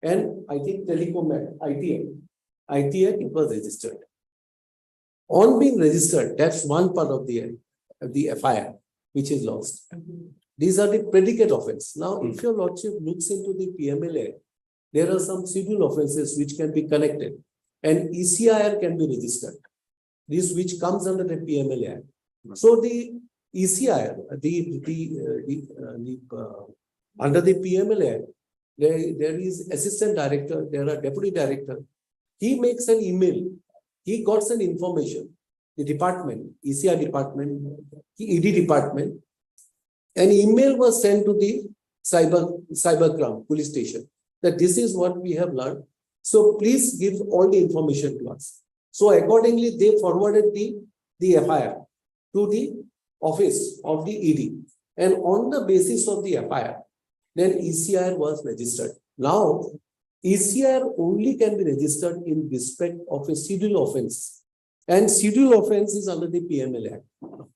And I think Telecom Act, IT Act, it was registered. On being registered, that's one part of the FIR, which is lost. These are the predicate offense. Now, if your lordship looks into the PMLA, there are some civil offenses which can be connected, and ECIR can be registered. This which comes under the PMLA Act. So the ECIR, under the PMLA Act, there is assistant director, there are deputy director. He makes an email. He got some information. The department, ECIR department, ED department, an email was sent to the cybercrime police station that this is what we have learned. So please give all the information to us. So accordingly, they forwarded the FIR to the office of the ED. And on the basis of the FIR, then ECIR was registered. Now, ECIR only can be registered in respect of a civil offense. And civil offense is under the PMLA Act.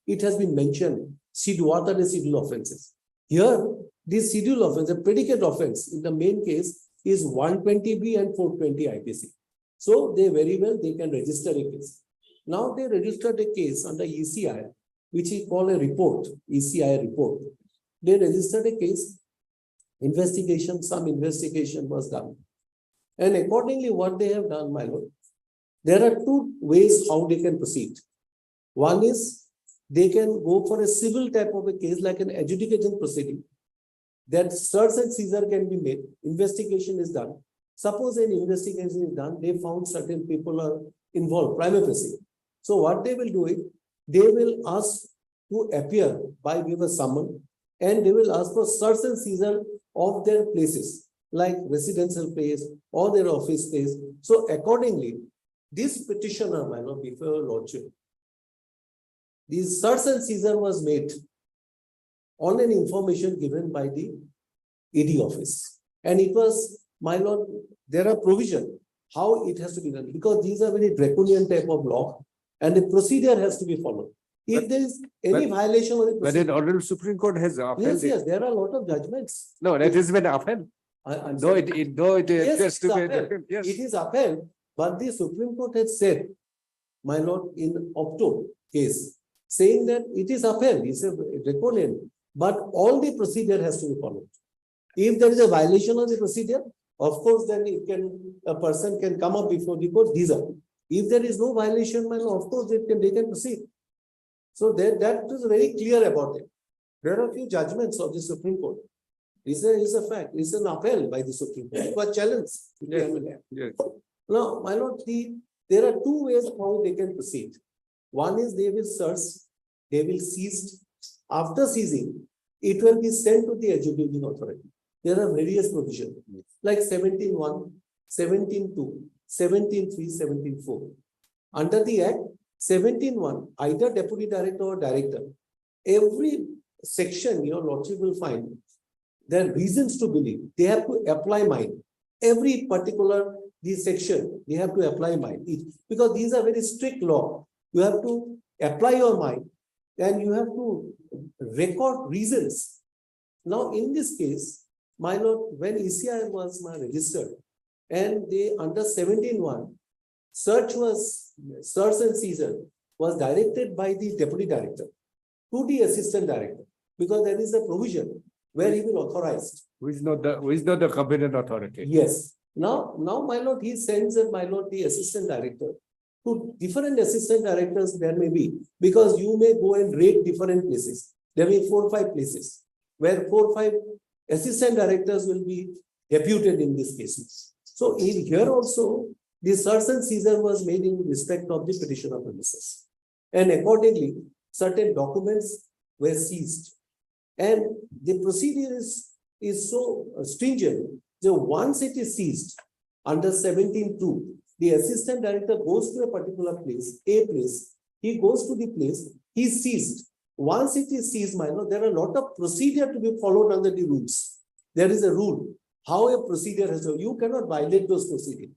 It has been mentioned, what are the civil offenses? Here, this civil offense, a predicate offense in the main case is 120B and 420 IPC. So they very well, they can register a case. Now they registered a case under ECIR, which is called a report, ECIR report. They registered a case, some investigation was done. And accordingly, what they have done, my lord, there are two ways how they can proceed. One is they can go for a civil type of a case like an adjudication proceeding. That search and seizure can be made. Investigation is done. Suppose an investigation is done, they found certain people are involved, prima facie. So what they will do is, they will ask to appear by give a summons, and they will ask for search and seizure of their places, like residential place or their office space. So accordingly, this petitioner, my lord, before your lordship, this search and seizure was made on an information given by the ED office. And it was, my lord, there are provision how it has to be done, because these are very draconian type of law and the procedure has to be followed. If there is any violation of the But procedure. the Honorable Supreme Court has upheld Yes, it. yes, there are a lot of judgments. No, that has been upheld. I'm Though saying- it Yes, appears to it's be, upheld. yes. It is upheld, but the Supreme Court has said, my lord, in Octo case, saying that it is upheld, it's a draconian, but all the procedure has to be followed. If there is a violation of the procedure, of course, then a person can come up before the court, these are. If there is no violation, my lord, of course, they can proceed. So that is very clear about it. There are a few judgments of the Supreme Court. It's a fact. It's an appel by the Supreme Court. It was challenged. Yes. Now, my lord, there are two ways how they can proceed. One is they will search, they will seize. After seizing, it will be sent to the adjudicating authority. There are various provisions like 17.1, 17.2, 17.3, 17.4. Under the Act, 17.1, either deputy director or director, every section your lordship will find there are reasons to believe. They have to apply mind. Every particular this section, they have to apply mind. Because these are very strict law. You have to apply your mind and you have to record reasons. Now, in this case, my lord, when ECI was registered and they under 17.1, search and seizure was directed by the deputy director to the assistant director, because there is a provision where he will authorize. Who is not the competent authority. Yes. Now, my lord, he sends my lord, the assistant director to different assistant directors there may be, because you may go and rate different places. There may be 4 or 5 places where 4 or 5 assistant directors will be deputed in this case. So here also, the search and seizure was made in respect of the petitioner premises. And accordingly, certain documents were seized. And the procedure is so stringent that once it is seized under 17.2, the assistant director goes to a particular place, he goes to the place, he seized. Once it is seized, my lord, there are a lot of procedure to be followed under the rules. There is a rule, how a procedure has, you cannot violate those procedures.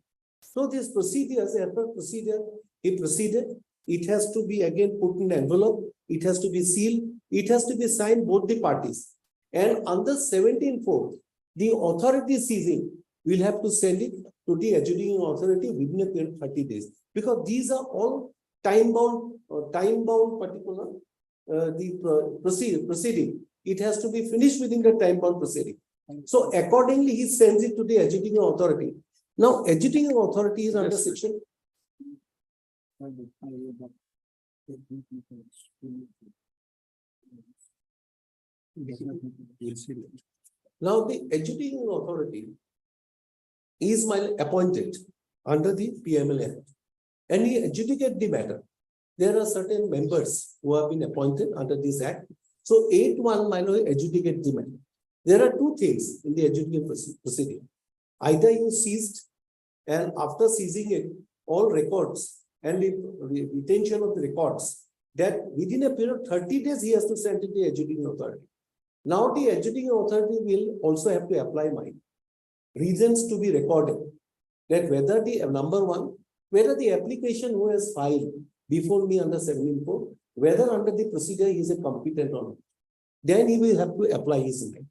So this procedure, as a procedure, he proceeded, it has to be again put in envelope, it has to be sealed, it has to be signed both the parties. And on the 17th, the authority seizing will have to send it to the adjudicating authority within a period of 30 days. Because these are all time-bound particular, proceeding. It has to be finished within the time-bound proceeding. So accordingly, he sends it to the adjudicating authority. Now, adjudicating authority is under section. Now, the adjudicating authority is appointed under the PMLA Act, and he adjudicate the matter. There are certain members who have been appointed under this act. So 8(1) adjudicate the matter. There are two things in the adjudication procedure. Either you seized, and after seizing it, all records and the retention of the records, that within a period of 30 days, he has to send it to the adjudicating authority. Now the adjudicating authority will also have to apply reasons to be recorded, that whether the number one, whether the application who has filed before me under 17(4), whether under the procedure he is a competent or not. Then he will have to apply his mind.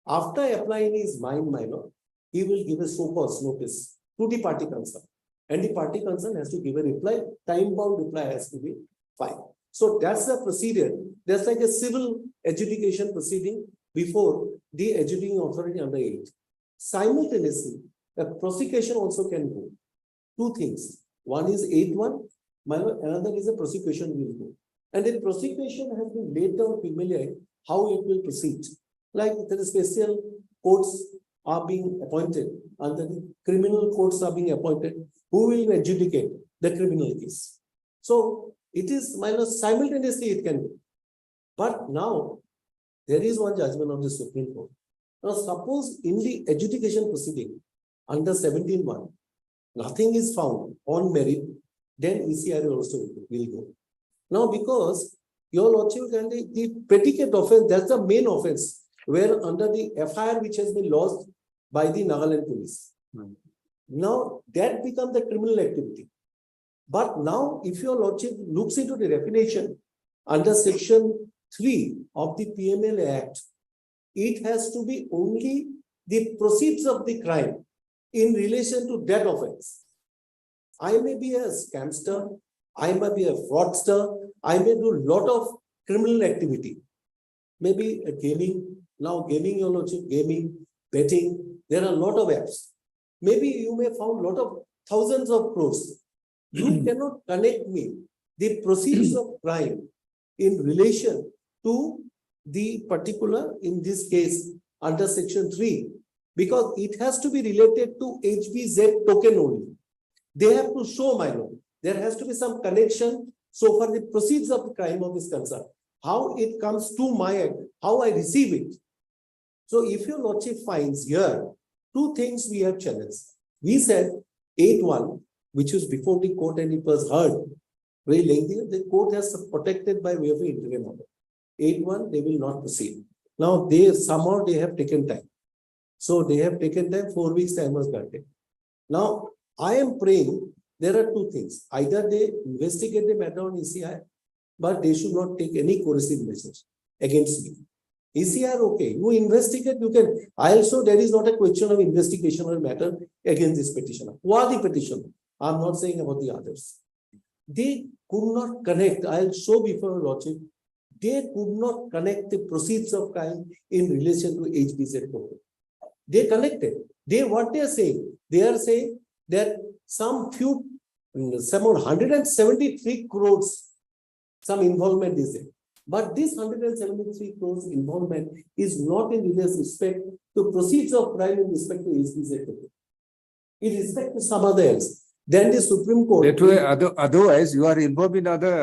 After applying his mind, my lord, he will give a so-called notice to the party concerned. And the party concerned has to give a reply, time-bound reply has to be filed. So that's the procedure. That's like a civil adjudication proceeding before the adjudicating authority under 8. Simultaneously, the prosecution also can go. Two things. One is 8(1), another is a prosecution will go. And then prosecution has been laid down PMLA how it will proceed. Like the special courts are being appointed, under the criminal courts are being appointed, who will adjudicate the criminal case. So it is simultaneously it can be. But now there is one judgment of the Supreme Court. Now suppose in the adjudication proceeding under 17(1), nothing is found on merit, then ECR also will go. Now because your lordship and the predicate offense, that's the main offense, where under the FIR which has been lodged by the Nagaland police. Now that becomes the criminal activity. But now if your lordship looks into the definition under section 3 of the PMLA Act, it has to be only the proceeds of the crime in relation to that offense. I may be a scamster, I may be a fraudster, I may do a lot of criminal activity. Maybe a gaming, now gaming, your lordship, gaming, betting, there are a lot of apps. Maybe you may found a lot of thousands of crores. You cannot connect me the proceeds of crime in relation to the particular, in this case, under section 3, because it has to be related to HBZ token only. They have to show, my lord, there has to be some connection. So for the proceeds of the crime of this concern, how it comes to my end, how I receive it. So if your lordship finds here, two things we have challenged. We said 8(1), which was before the court and it was heard, very lengthy, the court has protected by way of interim order. 8(1), they will not proceed. Now somehow they have taken time. So they have taken time, 4 weeks time was granted. Now I am praying there are two things. Either they investigate the matter on ECI, but they should not take any coercive measures against me. ECR, okay, you investigate, you can. Also, there is not a question of investigation or matter against this petitioner. Who are the petitioner? I'm not saying about the others. They could not connect. I'll show before lordship. They could not connect the proceeds of crime in relation to HBZ token. They connected. What they are saying? They are saying that some 173 crores, some involvement is there. But this 173 crores involvement is not in respect to proceeds of crime in respect to HBZ token. In respect to some other else. Then the Supreme Court. That way, otherwise you are involved in other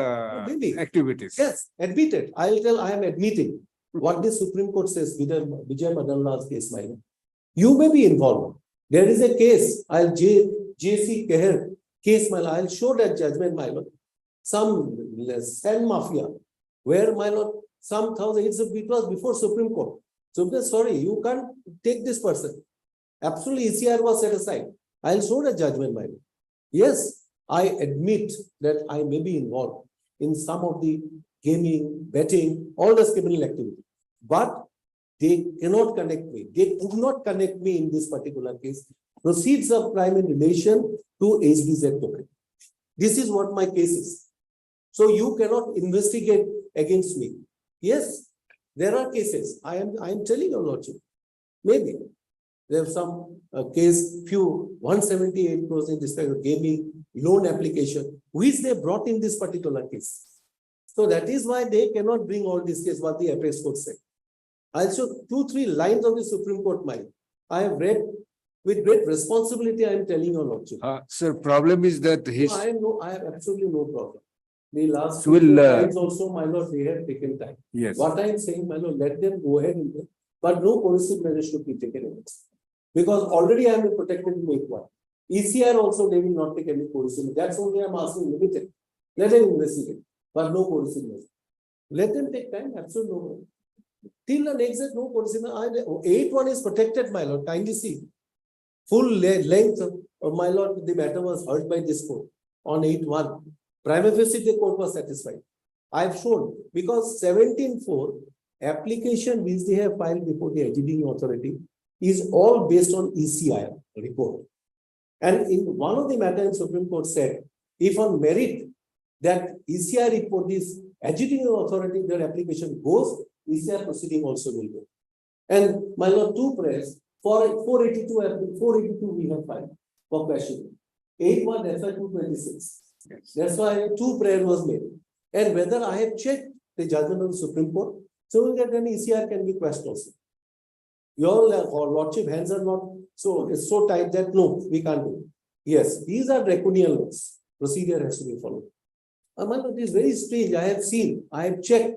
activities. Yes, admitted. I'll tell I am admitting what the Supreme Court says with Vijay Madhanlala's case, my lord. You may be involved. There is a case, I'll JC Keher case, my lord, I'll show that judgment, my lord. Some sand mafia, where my lord, some thousand, it was before Supreme Court. So sorry, you can't take this person. Absolutely, ECR was set aside. I'll show the judgment, my lord. Yes, I admit that I may be involved in some of the gaming, betting, all this criminal activity. But they cannot connect me. They could not connect me in this particular case. Proceeds of crime in relation to HBZ token. This is what my case is. So you cannot investigate against me. Yes, there are cases. I am telling your lordship. Maybe there's some case, few 178 crores in respect of gaming, loan application, which they brought in this particular case. So that is why they cannot bring all this case, what the apex court said. I'll show 2-3 lines of the Supreme Court mind. I have read with great responsibility. I am telling your lordship. Sir, problem is that his, I have absolutely no problem. The last Will, few times also, my lord, they have taken time. yes, What I am saying, my lord, let them go ahead in there, but no coercive measure should be taken against. Because already I am protected in 8-1. ECR also, they will not take any coercive. That's only I am asking limited. Let them investigate, but no coercive measure. Let them take time, absolutely no. Till an exit, no coercive. 8-1 is protected, my lord. Kindly see. Full length of my lord, the matter was heard by this court on 8-1. Prima facie, the court was satisfied. I have shown because 17-4 application which they have filed before the adjudicating authority is all based on ECI report. And in one of the matters, Supreme Court said, if on merit that ECI report is adjudicating authority, their application goes, ECI proceeding also will go. And my lord, 2 prayers for 482 we have filed for question. 8-1, that's why 226. yes. That's why 2 prayer was made. And whether I have checked the judgment of the Supreme Court, so that then ECR can be questioned also. Your lordship hands are not so it's so tight that no, we can't do. Yes, these are draconian laws. Procedure has to be followed. It is very strange. I have seen, I have checked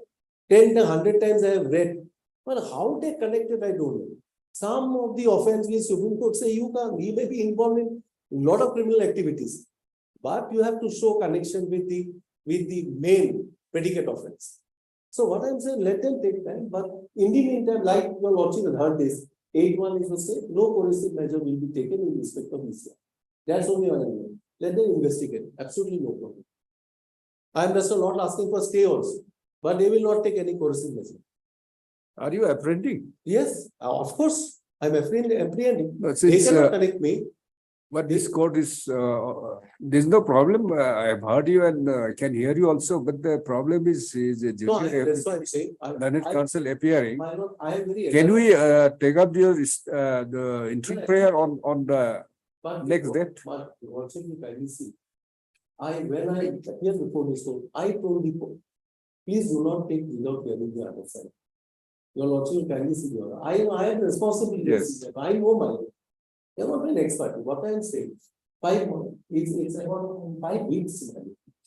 10 to 100 times I have read. But how they connected, I don't know. Some of the offenses, Supreme Court say you can, we may be involved in a lot of criminal activities, but you have to show connection with the main predicate offense. So what I'm saying, let them take time, but in the meantime, like your lordship has heard this, 8-1 is to say no coercive measure will be taken in respect of ECR. That's only what I mean. Let them investigate. Absolutely no problem. I'm just not asking for stay also, but they will not take any coercive measure. Are you apprehending? Yes, of course. I'm apprehending. No, They since, cannot connect me. but this court is, there's no problem. I have heard you and can hear you also, but the problem is a No, that's why I'm saying. Learned counsel appearing. My lord, I am very. Can we take up your the interim prayer on the next date? But also you kindly see. When I appeared before this court, I told the court, please do not take without hearing the other side. Your lordship kindly see. I have responsibility. Yes. I know my. You're not an expert. What I'm saying, 5 months. It's about 5 weeks.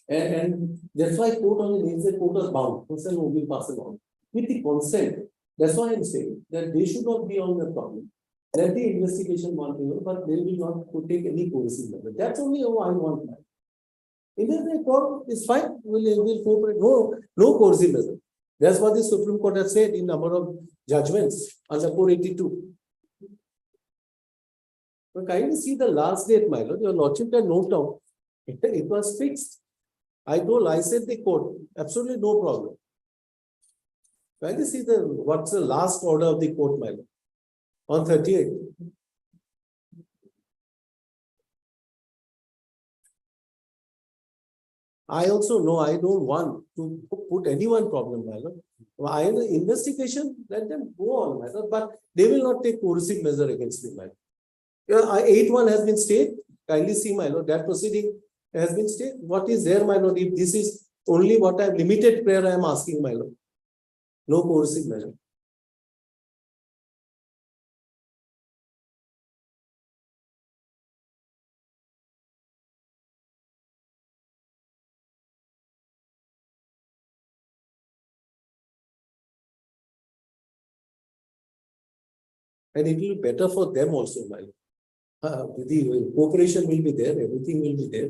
And that's why court only means the court is bound. Consent will be passed on. With the consent, that's why I'm saying that they should not be on the problem. Let the investigation continue, but they will not take any coercive measure. That's only how I want that. In the court is fine, will cooperate. No coercive measure. That's what the Supreme Court has said in number of judgments under 482. But kindly see the last date, my lord. Your lordship can note down. It was fixed. I said the court, absolutely no problem. Kindly see what's the last order of the court, my lord, on 38. I also know I don't want to put anyone problem, my lord. Investigation, let them go on, my lord, but they will not take coercive measure against me, my lord. 8-1 has been stayed. Kindly see, my lord, that proceeding has been stayed. What is there, my lord? If this is only what I have limited prayer I am asking, my lord. No coercive measure. And it will be better for them also, my lord. The cooperation will be there, everything will be there.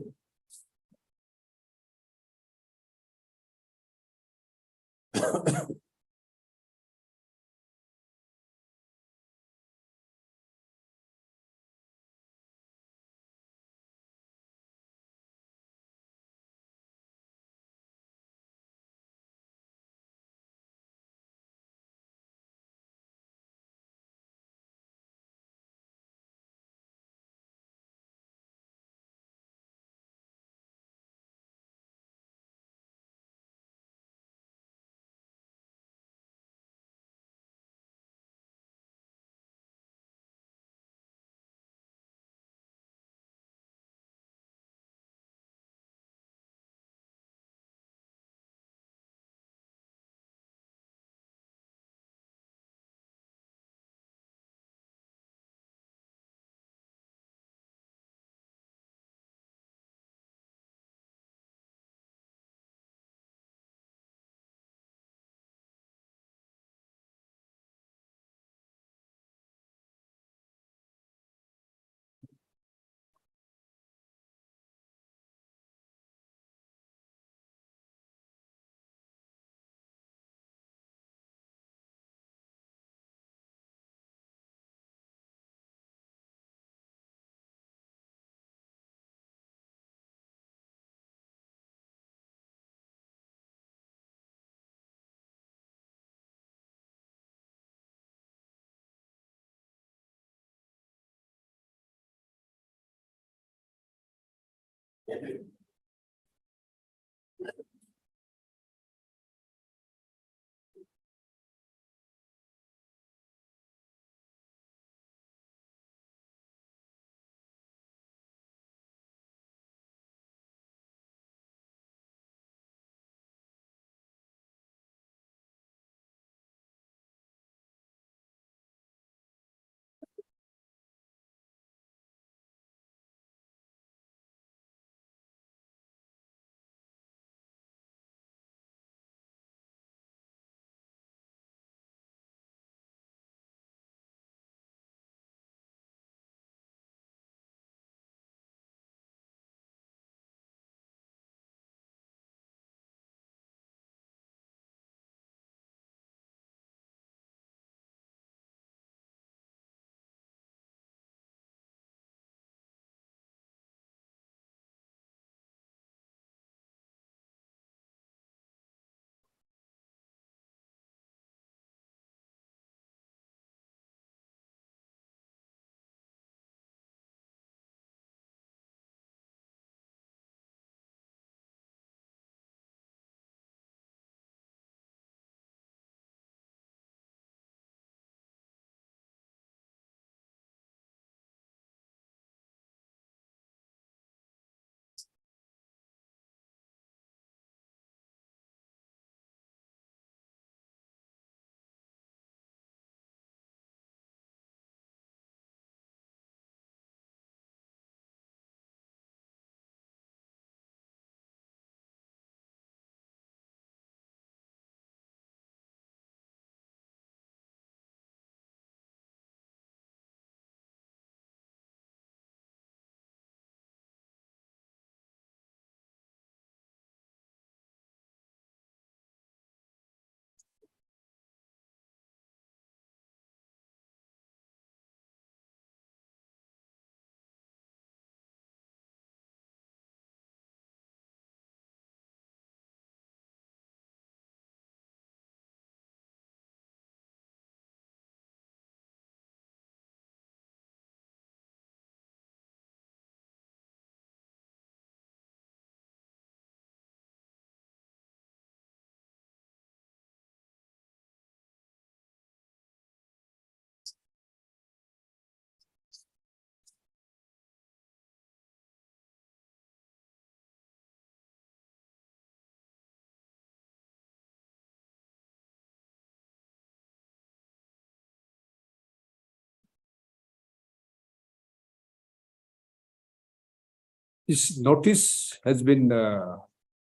This notice has been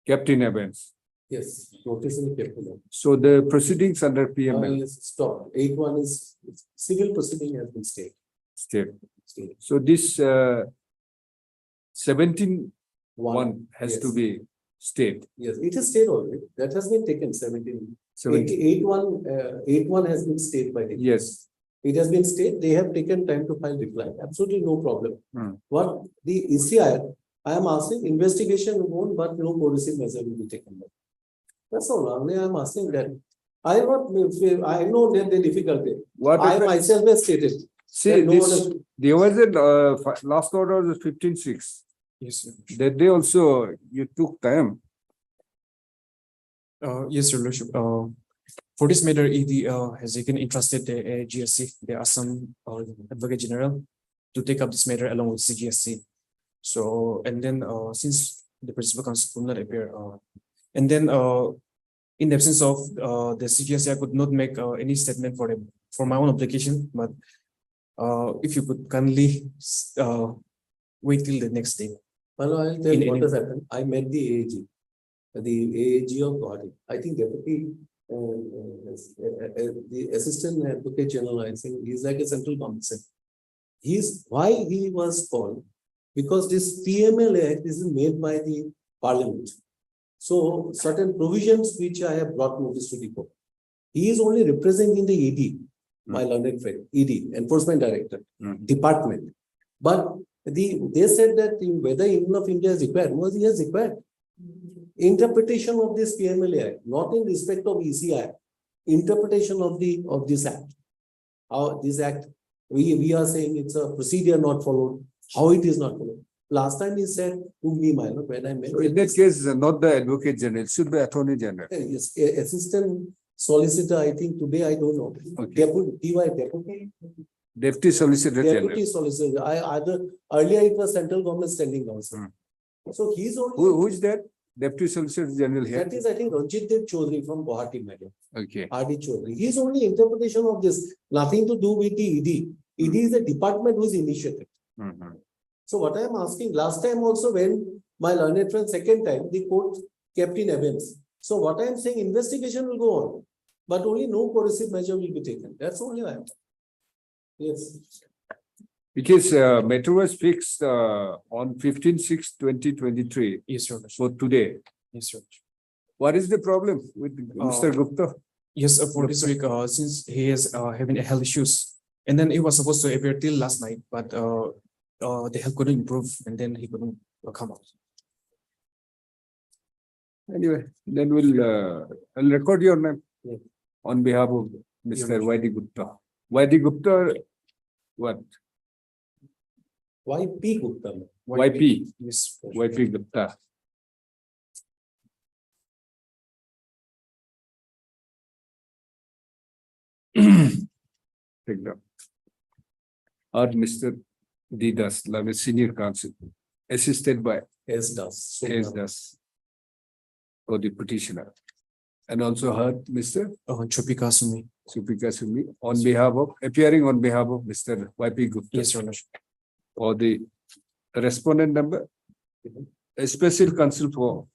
kept in abeyance. Yes, notice in the paper. So the proceedings under PML Stop. 8-1 is civil proceeding has been stayed. state. stay. So this 17 One, one has to yes. be stayed. Yes, it is stayed already. That has been taken 17. 17. 8-1 has been stayed by the. Yes. It has been stayed. They have taken time to file reply. Absolutely no problem. Hmm. What the ECI, I am asking investigation won't, but no coercive measure will be taken. That's all. Only I am asking that. I know that the difficulty. What I if- myself have stated. See, that no this, one has- there was a last order was 15-6. Yes, sir. That day also you took time. Yes, Your Lordship. For this matter, ED has again entrusted the GSC, the Assam Advocate General, to take up this matter along with CGSC. So, and then since the principal counsel could not appear, and then in the absence of the CGSC, I could not make any statement for my own application, but if you could kindly wait till the next day. Well, I'll tell In you what any- has happened. I met the AAG of Gauhati. I think deputy, the assistant advocate general, I think he's like a central commissioner. Why he was called? Because this PMLA Act is made by the parliament. So certain provisions which I have brought notice to the court. He is only representing the ED, my learned friend, ED, Enforcement Director, department. But they said that whether Union of India is required, was he has required. Interpretation of this PMLA Act, not in respect of ECI, interpretation of this act. How this act, we are saying it's a procedure not followed, how it is not followed. Last time he said to me, my lord, when I met. So in that case, not the Advocate General, it should be Attorney General. Yes, assistant solicitor, I think today, I don't know. Okay. Deputy Solicitor General. Deputy solicitor, earlier it was central government standing counsel. So he's only. Who is that? Deputy Solicitor General here? That is, I think, Ranjit Dev Chaudhary from Gauhati, madam. Okay. R.D. Chaudhary. He's only interpretation of this, nothing to do with the ED. ED is a department who is initiated. Mhm. So what I am asking, last time also when my learned friend second time, the court kept in abeyance. So what I am saying, investigation will go on, but only no coercive measure will be taken. That's only I am. Yes. Because matter was fixed on 15/6/2023 Yes, Your Lordship. for today. Yes, Your Lordship. What is the problem with Mr. Gupta? Yes, for this week, since he is having health issues, and then he was supposed to appear till last night, but the health couldn't improve, and then he couldn't come out. Anyway, then I'll record your name Yeah. on behalf of Mr. YD Gupta. YD Gupta, what? Why P. Gupta? YP. Yes. YP Gupta. Take that. Or Mr. D. Das, like a senior counsel, assisted by S. Das. S. Das for the petitioner. And also heard Mr. Chopika Sumi. Supika Sumi on behalf of, appearing on behalf of Mr. YP Gupta. Yes, Your Lordship. Or the respondent number, a special counsel for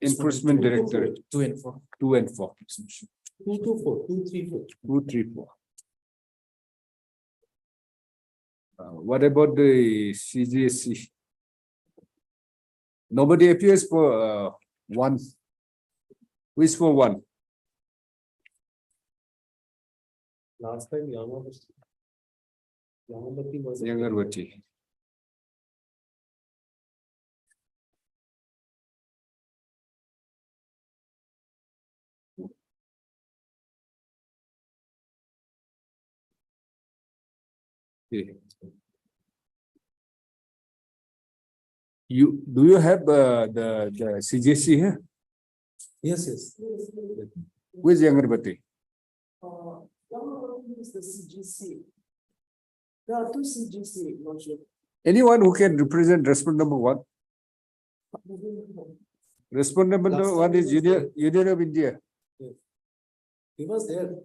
enforcement directorate 2 and 4. 2 and 4. 224, 234. 234. What about the CGSC? Nobody appears for one. Who is for one? Last time Yamavati was. Yangarvati. Okay. Do you have the CGSC here? Yes, yes. Who is Yangarvati? Is the CGC. There are two CGC, Lordship. Anyone who can represent respondent number 1? Respondent number Last 1 time is he was Union of India. He was there.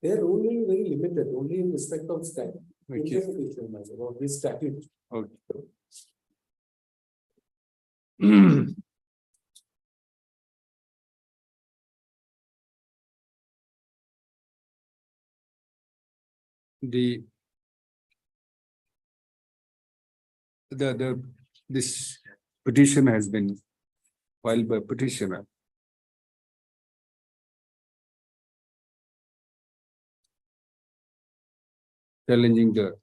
Their role is very limited, only in respect of statute. Okay. About this statute. Okay. this petition has been filed by petitioner. Challenging the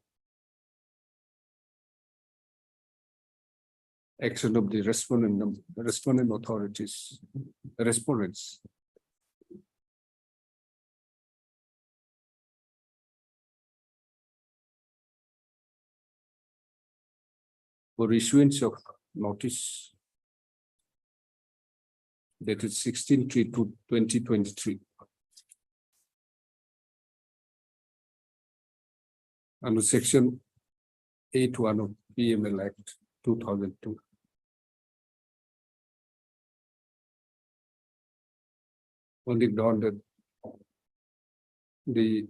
action of the respondent authorities, respondents. For issuance of notice dated 16/3/2023. Under section 8(1) of PMLA Act 2002. On the ground that the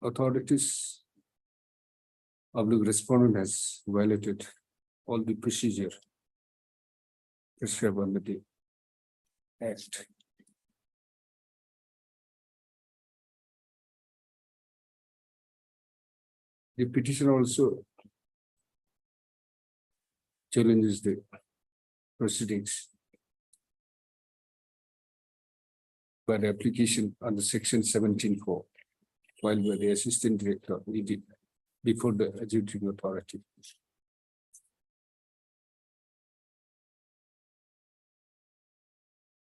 authorities of the respondent has violated all the procedure prescribed under the Act. The petitioner also challenges the proceedings by the application under section 17(4), filed by the Assistant Director ED before the adjudicating authority.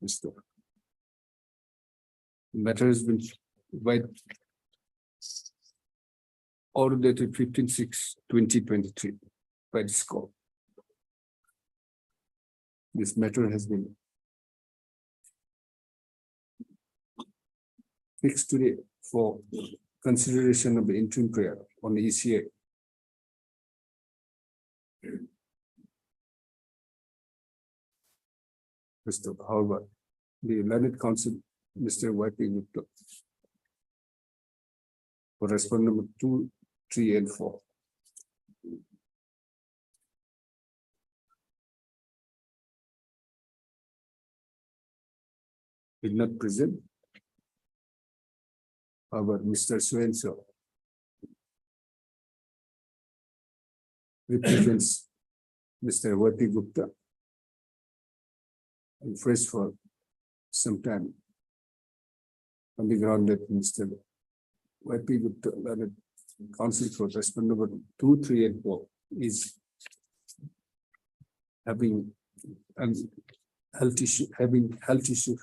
The matter has been by order dated 15/6/2023 by this court. This matter has been fixed today for consideration of the interim prayer on the ECA. However, the learned counsel, Mr. YP Gupta, for respondent number 2, 3, and 4. Did not present. However, Mr. So-and-so represents Mr. YP Gupta and fresh for some time on the ground that Mr. YP Gupta, learned counsel for respondent number 2, 3, and 4 is having health issues.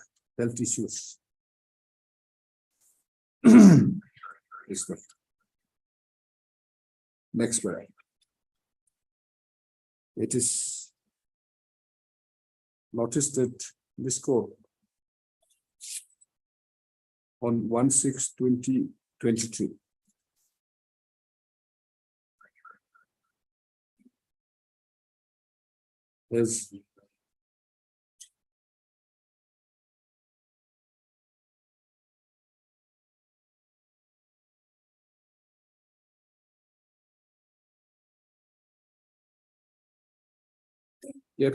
Next slide. It is noticed that this court on 1/6/2023 has yet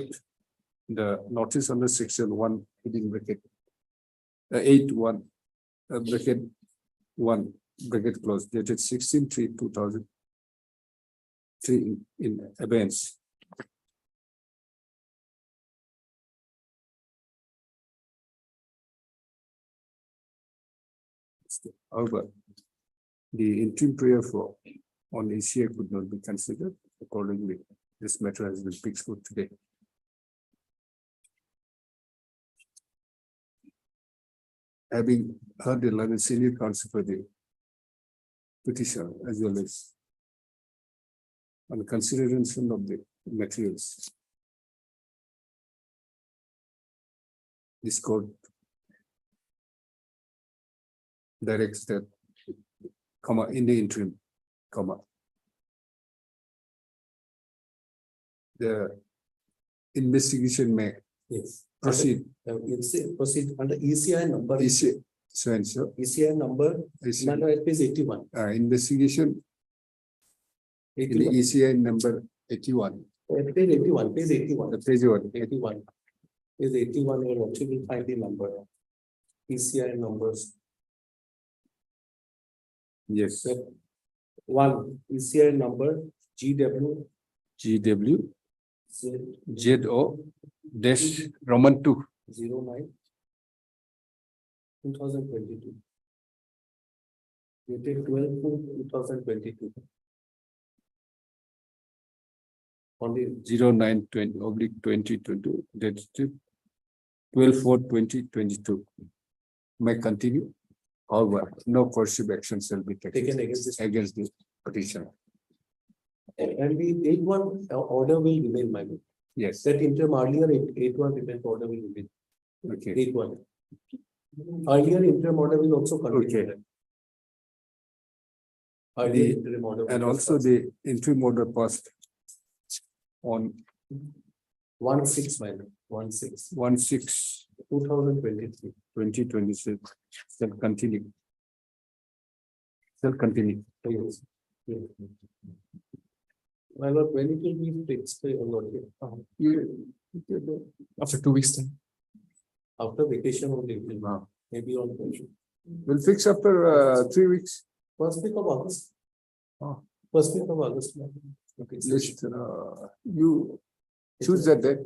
the notice under section 1 heading bracket 8(1) bracket 1 bracket close dated 16/3/2003 in abeyance. However, the interim prayer for on ECA could not be considered. Accordingly, this matter has been fixed for today. Having heard the learned senior counsel for the petition as well as on consideration of the materials, this court directs that, in the interim, the investigation may Yes. proceed. Proceed under ECI number. So and so. ECI number, matter at page 81. Investigation in the 81. ECI number 81. Page 81, page 81. The page 1. 81. Page 81, you will actually find the number. ECI numbers. Yes, One, ECI number GW GW ZO dash Roman 2. 09 2022. Dated 12/2/2022. On the 0920 oblique 2022, that's 12/4/2022. May continue. However, no coercive action shall be taken taken against this, against the petitioner. and the 8-1 order will remain, my lord. Yes, That interim earlier 8-1 event order will remain. okay. 8-1. Earlier interim order will also continue. Okay. Earlier The- interim order. And will also pass. the interim order passed on 1/6, my lord, 1/6, 1/6/2026 2023. shall continue. Shall continue. Yes. Yes. My lord, when it will be fixed, my lord, After 2 weeks then. after vacation only, it will be, Now, maybe on we'll fix after 3 weeks. first week of August. Oh. First week of August. my lord. Okay. List, you choose that day.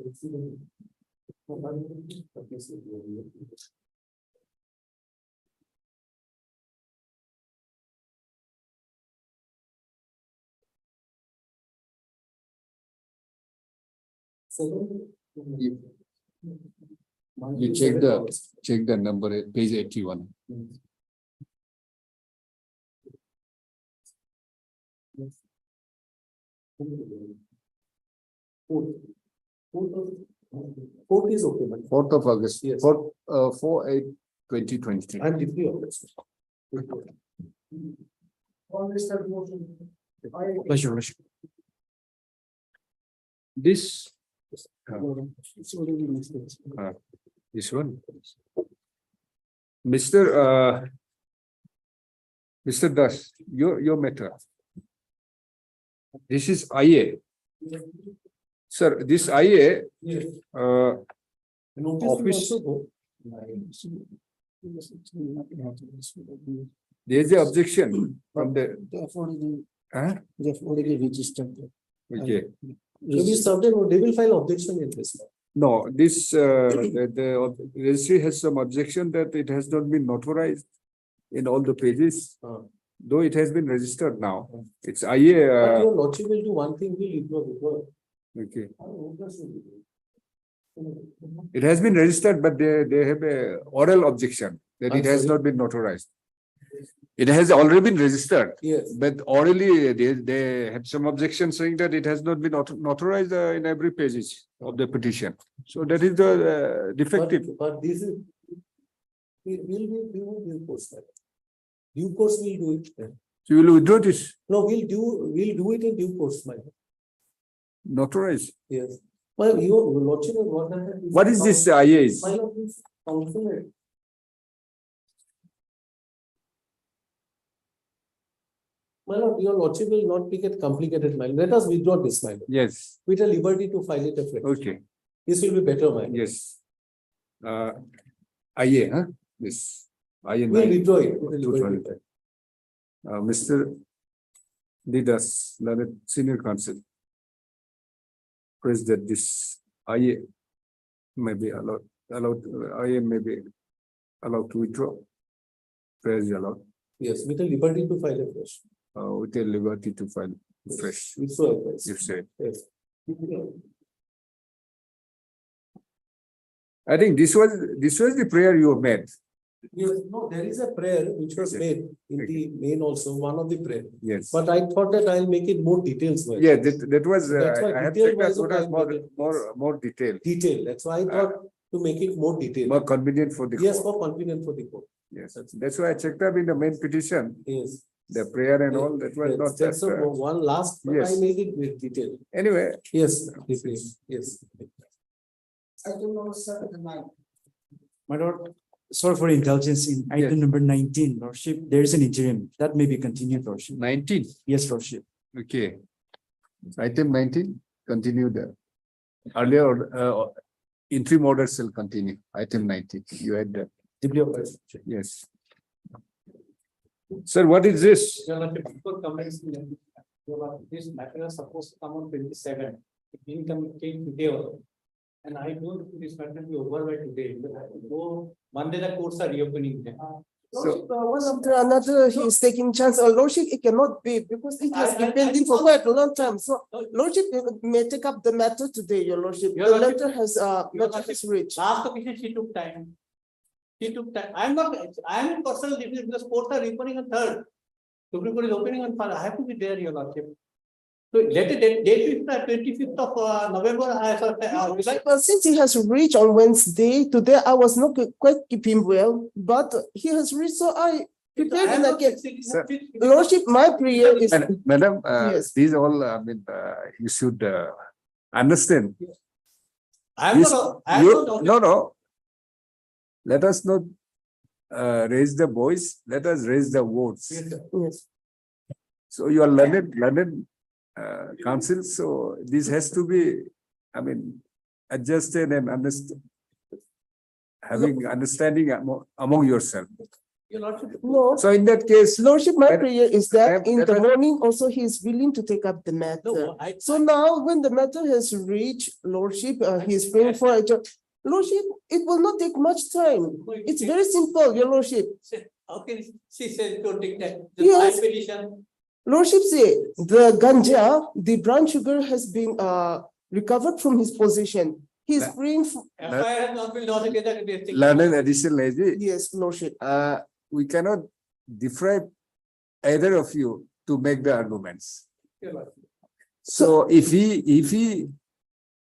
You check the number at page 81. Fourth is okay, man. 4th of August, Yes. 4/8/2023. I'm deeply August. Pleasure, Worship. This, this one. Mr. Das, your matter. This is IA. Sir, this IA, Notice will office, also go. there is a objection from the, huh? Okay, Maybe someday they will file objection in this. no, this, the registry has some objection that it has not been notarized in all the pages. Though it has been registered now, it's But IA, your lordship will do one thing, will ignore. okay. It has been registered, but they have a oral objection that I'm it has sorry? not been notarized. It has already been registered, Yes. but orally they have some objection saying that it has not been notarized in every page of the petition. So that is the defective. But this is. We will due course. Due course will do it. So you will withdraw this, No, we'll do it in due course, my. notarize. Yes. Well, your lordship, What is this IA is? My lord, please, counsel it. My lord, your lordship will not make it complicated, my lord. Let us withdraw this, my lord. Yes, With a liberty to file it afresh. okay, This will be better, my lord. yes. IA, huh? This. IA We'll 9. withdraw it. with a liberty. 220. Mr. Didas, learned senior counsel. Press that this IA may be allowed, IA may be allowed to withdraw. Press allowed, Yes, with a liberty to file afresh. with a liberty to file fresh, With so advice. if said. Yes. I think this was the prayer you have made. Yes, no, there is a prayer which was Okay. made in the main also, one of the prayer. Yes. But I thought that I'll make it more details. wise. Yeah, that was, That's why I have detail checked that wise what is I made it. more detailed, Detail, that's why I thought to make it more detailed. more convenient for the Yes, court. more convenient for the court. Yes, that's why I checked up in the main petition, Yes. the prayer and all, that was not That's that. one last, but I yes. made it with detail. Anyway, Yes, yes. My lord, sorry for intelligence in Yes. item number 19, Lordship. There is an interim that may be continued, Lordship. 19, Yes, Lordship. okay. Item 19, continue the earlier interim order shall continue. Item 19, you had that, Deeply obliged. yes. Sir, what is this? Your Lordship, before commencing, your Lordship, this matter is supposed to come on 27. It didn't come came today also. And I know that this matter will be over by today. So Monday the courts are reopening them. Lordship, one after another, he is taking chance. Lordship, it cannot be because it has been pending for quite a long time. So Lordship may take up the matter today, your Lordship. Your The Lordship, letter has, Your matter Lordship, has reached. last occasion she took time. She took time. I am in personal difference because courts are reopening on 3rd. Supreme Court is opening on 4th. I have to be there, your Lordship. So let it date 25th of November. July. But since he has reached on Wednesday, today I was not quite keeping well, but he has reached, so I prepared and again. Sir. Lordship, my prayer is. Madam, Yes. these all, you should understand. I am This- not. I am you- not. No. Let us not raise the voice, let us raise the words. Yes. So you are learned counsel, so this has to be, adjusted and understood. Having understanding among yourself. Your Lordship. No, So in that case, Lordship, my Madam- prayer is that in the Madam- morning also he is willing to take up the matter. No, So now when the matter has reached Lordship, he is praying for a job. Lordship, it will not take much time. It's very simple, your Lordship. Okay, she said to take that. Yes. Petition. Lordship say the ganja, the brown sugar has been recovered from his possession. He is praying for, FIR has not been lodged against the district. learned additional lady, yes, Lordship. we cannot deprive either of you to make the arguments. Your Lordship. So if he,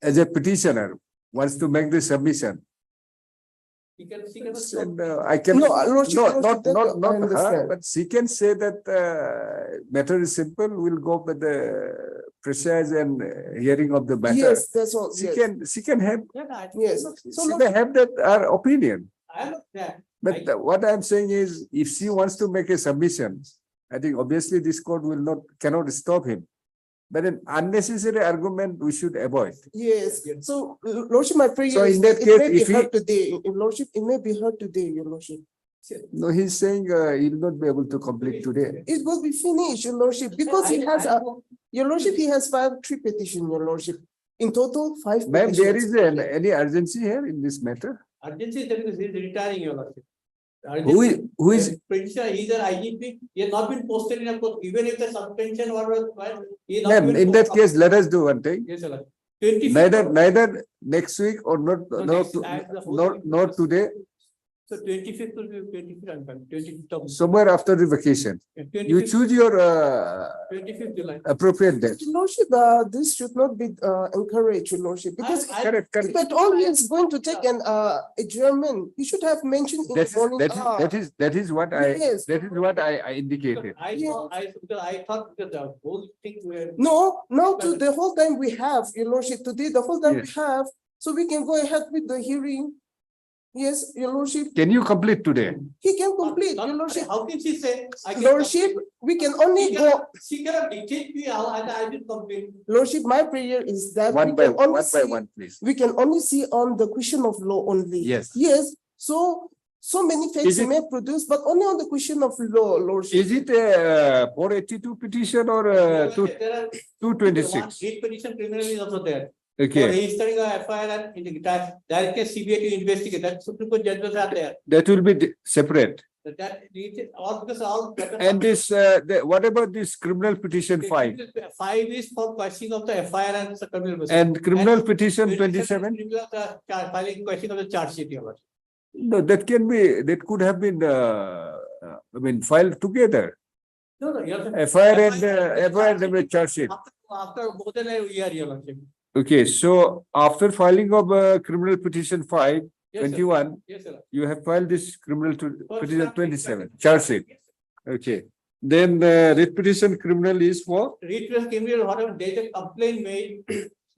as a petitioner, wants to make the submission, She can stop. and I can, No, not, Lordship, not that I her, understand. but she can say that matter is simple, we'll go with the precise and hearing of the matter. Yes, that's all, yes. She can have, Yeah, I- Yes. she may have that, our opinion. I am not there. But what I'm saying is, if she wants to make a submission, I think obviously this court cannot stop him. But an unnecessary argument we should avoid. Yes, so Lordship, my prayer So is in that it case, may be if he- heard today, Lordship, it may be heard today, your Lordship. No, he's saying he'll not be able to complete today. It will be finished, your Lordship, because he has, your Lordship, he has filed 3 petitions, your Lordship. In total, 5 Ma'am, there petitions. is any urgency here in this matter? Urgency is because he is retiring, your Lordship. Who is, Petitioner, he is an IGP, he has not been posted in a post, even if the suspension order was filed, he has not ma'am, been in that posted. case, let us do one thing. Yes, your Lordship. 25th Neither next week or not today, So 25th will be 25th, I'm fine, 25th of. somewhere after the vacation. You 25th choose your 25th July. appropriate date. Your Lordship, this should not be encouraged, your Lordship, because Correct. but all he is going to take an adjournment, he should have mentioned in the morning. That is what Yes. I indicated. Because I thought that the whole thing were. No, the whole time we have, your Lordship, today, the whole time we Yes. have, so we can go ahead with the hearing. Yes, your Lordship, Can you complete today? he can complete, your Lordship. How can she say? I can Lordship, we can only She go, She cannot dictate me how I did complain. Lordship, my prayer is that we One by can only one by see, one, please. we can only see on the question of law only. Yes. Yes, so many facts Is it- may produce, but only on the question of law, Lordship. Is it a 482 petition or There are 226? one lead petition criminal is also there. For Okay, registering a FIR and in the direct CBI to investigate that Supreme Court judgments are there. that will be separate. All because all. And this, what about this criminal petition 5 5 is for questioning of the FIR and the criminal. proceeding. and criminal petition 27 27? criminal, filing question of the charge sheet. Your Lordship. No, that could have been, filed together. No, your. FIR and charge sheet. After more than a year, Your Lordship. Okay, so after filing of criminal petition 5, Yes, sir. 21, Yes, sir. you have filed this criminal petition charge sheet. 27, charge sheet. Okay, then writ petition criminal is for? Retrieve criminal, whatever, there is a complaint made,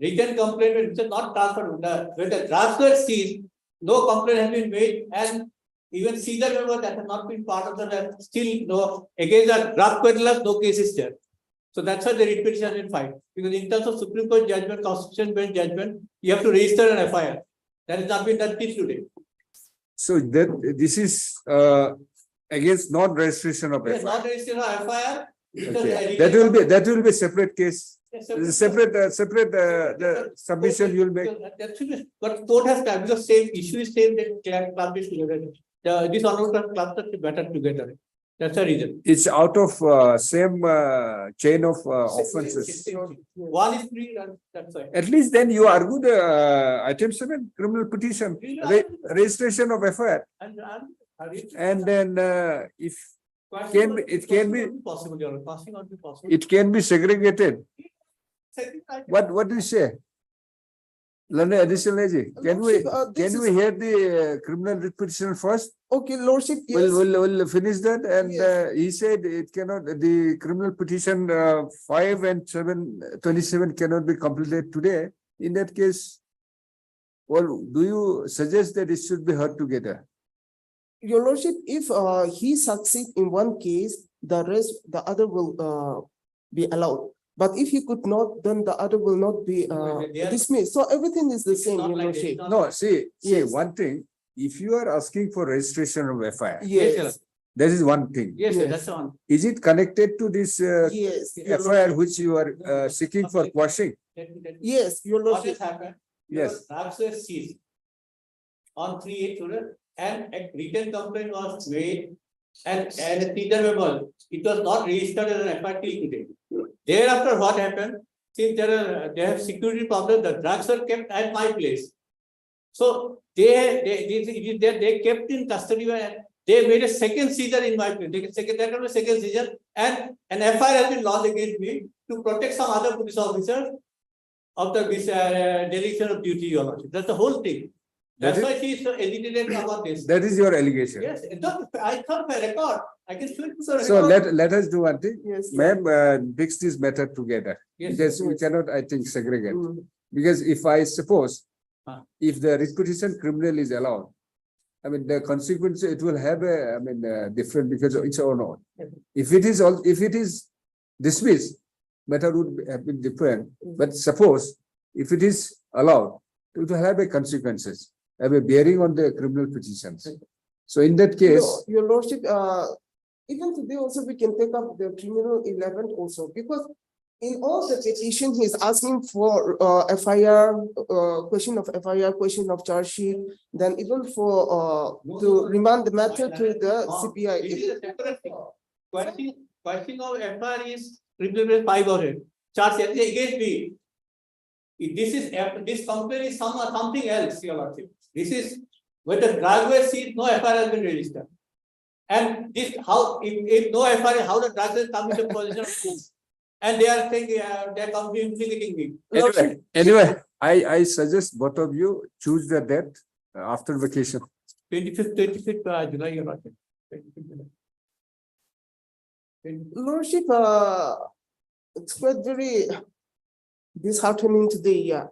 written complaint, which is not transferred, when the transfer seized, no complaint has been made, and even Caesar member that has not been part of the, still no, against the drug peddlers, no case is there. So that's why the writ petition has been filed, because in terms of Supreme Court judgment, Constitution bench judgment, you have to register an FIR. That has not been done till today. So that this is against non-registration of Yes, FIR. not registered FIR. Okay. That will be separate case. Separate the submission you'll make. That should be, but court has time, because same issue is same, that class together. This honorable cluster is better together. That's the reason. It's out of same chain of offenses. One is free, and that's why. At least then you argue the item 7 criminal petition, registration of FIR. And then if it can be Possible, your passing not be possible. it can be segregated. What do you say? Learned additional AG. Can we hear the criminal writ petition first? Okay, Lordship, yes. We'll finish that, and Yes. he said it cannot, the criminal petition 5 and 27 cannot be completed today. In that case, well, do you suggest that it should be heard together? Your Lordship, if he succeed in one case, the rest, the other will be allowed. But if he could not, then the other will not be They are- dismissed. So everything is the same, Not Your like this, Lordship. not- No, see, Yes. one thing, if you are asking for registration of FIR, Yes, that is one thing. Yes, Yes. that's one. Is it connected to this yes, Your FIR Lordship. which you are seeking for quashing? Yes, Your What has Lordship. happened? Yes. Perhaps a cease on 3/8 and a written complaint was made and a Peter memo, it was not registered as an FIR till today. Thereafter, what happened? Since they have security problem, the drugs are kept at my place. So they kept in custody and they made a second seizure in my place. That was a second seizure, and an FIR has been lodged against me to protect some other police officers of the dereliction of duty, Your Lordship. That's the whole thing. That's why she is so agitated about this. That is your allegation. Yes, I thought my record. I can show it to the So record. let us do one thing. Yes. Ma'am, mix this matter together. Yes, Because we yes. cannot, I think, segregate. Mm. Because if I suppose, Ah. if the repetition criminal is allowed, I mean, the consequence, it will have a, I mean, different because of its own. If it is dismissed, matter would have been different. But suppose if it is allowed, it will have a consequences, have a bearing on the criminal petitions. So in that case, Your Lordship, even today also we can take up the criminal 11 also, because in all the petition, he's asking for FIR, question of FIR, question of charge sheet, then even for to remand the matter to the CBI. This is a separate thing. Question of FIR is repeated 5 or 8. Charge against me. This complaint is something else, Your Lordship. This is when the driveway sees no FIR has been registered. And this how if no FIR, how the driveway come into position of proof. And they are saying they are implicating me. anyway, I suggest both of you choose the date after vacation. 25th July, Your Lordship. 25th July. Lordship, it's quite very disheartening today, yeah.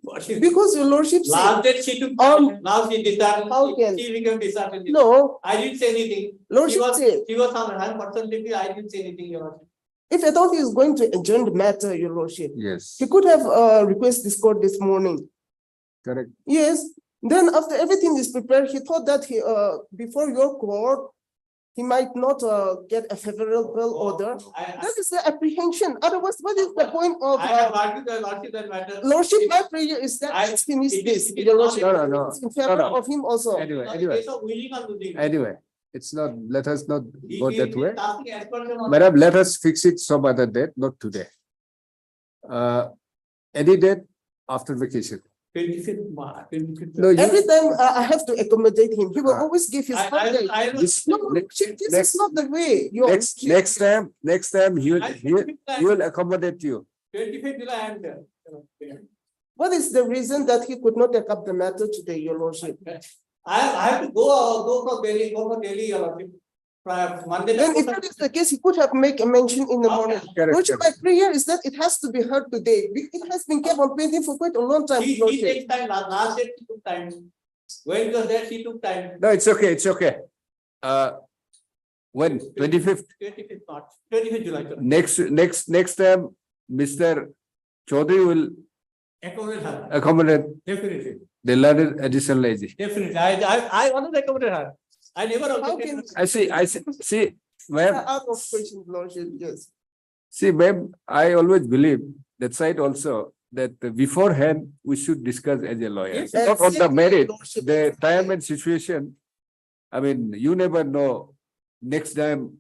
What is- Because Your Lordship said, Last date she took, now she disheartened, How can- she became disheartened. no, I didn't say anything. Lordship said, She was on her personality, I didn't say anything, Your Lordship. if at all he is going to adjourn the matter, Your Lordship, Yes, he could have requested this court this morning. correct. Yes, then after everything is prepared, he thought that he before your court, he might not get a favorable order. That is the apprehension. Otherwise, what is the point of I have argued the Lordship that matter. Lordship? My prayer is that I- let's finish it this. is- it Your is Lordship, not- No. it's in favor No. of him also. Anyway, Not a anyway, case of willing or willing. anyway, it's not, let us not He- go he- that he way. is asking aspersion on- Madam, let us fix it some other date, not today. Any date after vacation. 25th March, 25th. No, you, Every time I have to accommodate him, he will Ah. always give his I- birthday. I- this, No, Lordship, this is not the way. Your next time, he will accommodate you. 25th July, I am there. What is the reason that he could not take up the matter today, Your Lordship? I have to go for Delhi, Your Lordship. Monday. Then if that is the case, he could have make a mention in the morning. Correct, Lordship, my prayer is that it has to be heard today. It has been kept on pending for quite a long time, He Lordship. takes time, last date she took time. When it was there, she took time. No, it's okay, it's okay. When, 25th, 25th March, 25th July. sir. next time, Mr. Chaudhary will Accommodate her, accommodate definitely, the learned additional AG. definitely. I want to accommodate her. I never How objected. can? see, ma'am, Out of question, Lordship, yes. see, ma'am, I always believe that side also, that beforehand, we should discuss as a lawyer, Yes, not on the exactly, merit, Lordship, the exactly. time and situation. I mean, you never know, next time,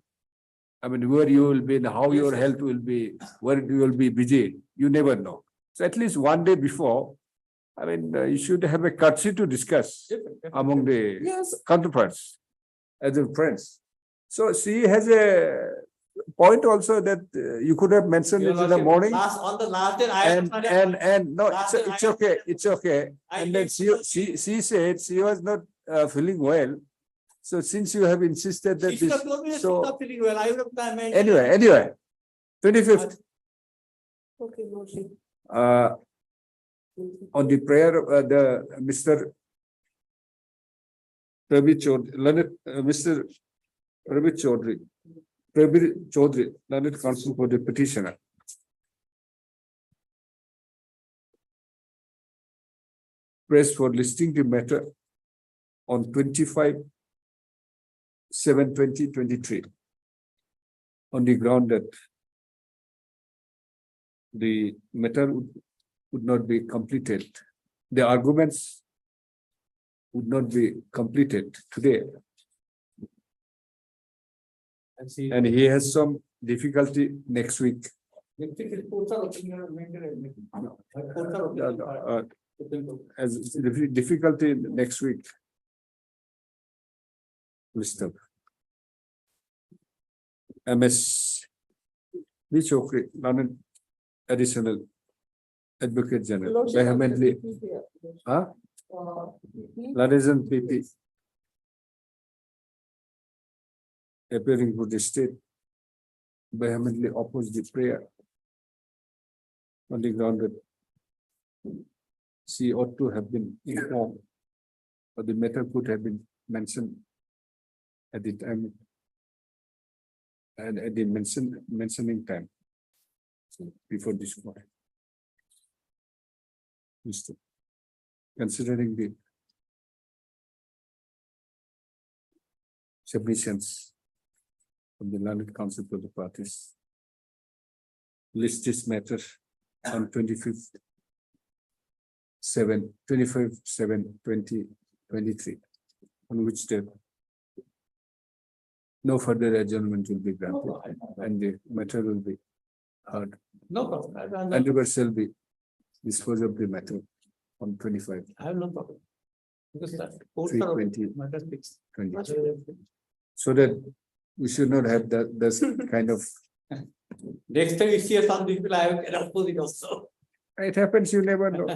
I mean, where you will be and how your health will be, where you will be busy, you never know. So at least one day before, I mean, you should have a courtesy to discuss among the Yes, counterparts as a friends. So she has a point also that you could have mentioned it in the morning. On the last day, I. And no, Last it's day it's I- okay, it's okay. I And then did- she said she was not feeling well. So since you have insisted that She should this, have told me that she's so not feeling well. I would have done. anyway, 25th, okay, Lordship. on the prayer, the Mr. Ravi Chaudhary, Mr. Ravi Chaudhary, learned counsel for the petitioner. Press for listing the matter on 25/7/2023 on the ground that the matter would not be completed. The arguments would not be completed today, and he has some difficulty next week. As difficulty next week. Mr. MS. Chokri, London Additional Advocate General, Lordship, vehemently, huh? Ladies PP. Appearing for the state, vehemently oppose the prayer on the ground that she ought to have been informed, or the matter could have been mentioned at the time and at the mentioning time. So before this point. Mr. Considering the submissions from the learned counsel to the parties, list this matter on 25/7/2023, on which the no further adjournment will be granted and the matter will be heard. No problem. And the shall be dispose of the matter on 25. I have no problem. Because that. 3/20. Matter fixed. 20. So that we should not have that, this kind of, Next time you see a some people, I can oppose it also. it happens, you never know.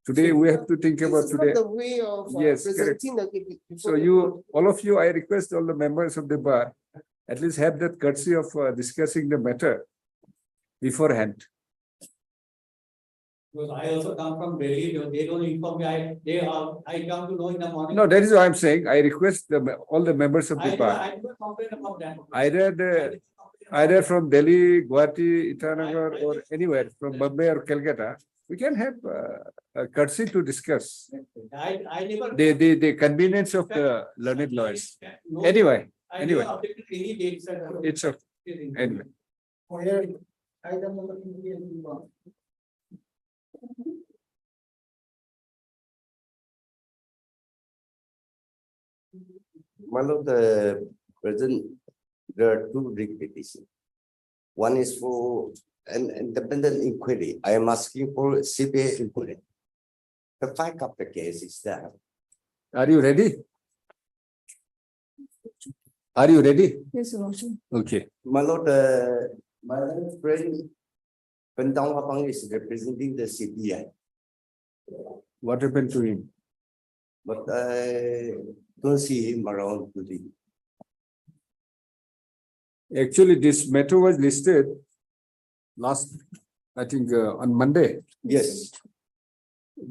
Today, we have to think This about is not today. the way of Yes, correct. presenting the case before So the you, court. all of you, I request all the members of the bar, at least have that courtesy of discussing the matter beforehand. Because I also come from Delhi, they don't inform me, I come to know in the morning. No, that is what I'm saying. I request all the members of the bar, I never complain about that. either from Delhi, Guwahati, Itanagar, or anywhere from Bombay or Calcutta, we can have a courtesy to discuss I never. the convenience of the learned lawyers. No, Anyway, I anyway. never objected any date, sir. it's a, anyway. One of the present, there are two writ petitions. One is for an independent inquiry. I am asking for CBA inquiry. The fact of the case is that Are you ready? Are you ready? Yes, Your Lordship. Okay. my lord, my friend Pentang Hapang is representing the CBI, What happened to him? but I don't see him around today. Actually, this matter was listed last, I think, on Monday, Yes,